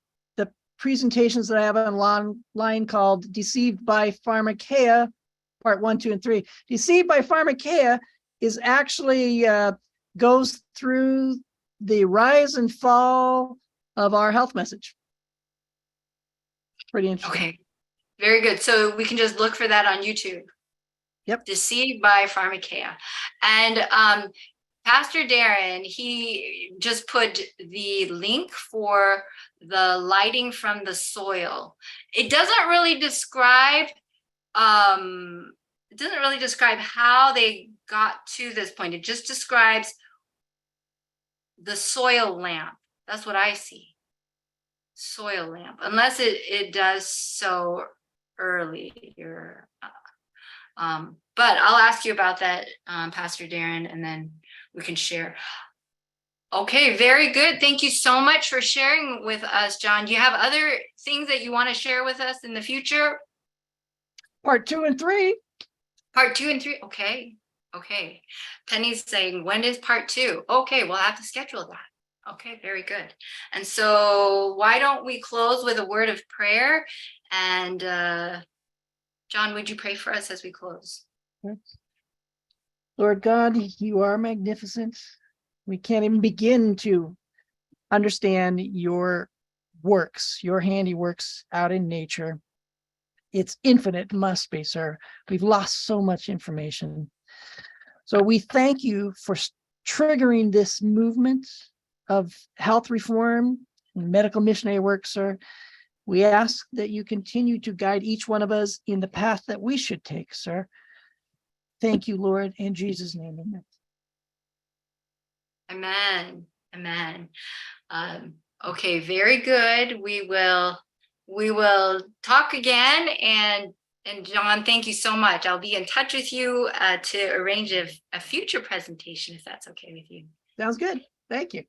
presentations that I have online called Deceived by Pharmakeia, part 1, 2, and 3. Deceived by Pharmakeia is actually goes through the rise and fall of our health message. Pretty interesting. Okay, very good. So we can just look for that on YouTube. Yep. Deceived by Pharmakeia. And Pastor Darren, he just put the link for the lighting from the soil. It doesn't really describe how they got to this point. It just describes the soil lamp. That's what I see. Soil lamp, unless it does so earlier. But I'll ask you about that, Pastor Darren, and then we can share. Okay, very good. Thank you so much for sharing with us, John. Do you have other things that you want to share with us in the future? Part 2 and 3. Part 2 and 3. Okay. Okay. Penny's saying, when is part 2? Okay, we'll have to schedule that. Okay, very good. And so why don't we close with a word of prayer? And John, would you pray for us as we close? Lord God, you are magnificent. We can't even begin to understand your works, your handiworks out in nature. It's infinite, must be, sir. We've lost so much information. So we thank you for triggering this movement of health reform and medical missionary work, sir. We ask that you continue to guide each one of us in the path that we should take, sir. Thank you, Lord, in Jesus' name, amen. Amen. Amen. Okay, very good. We will talk again. And John, thank you so much. I'll be in touch with you to arrange a future presentation, if that's okay with you. Sounds good. Thank you.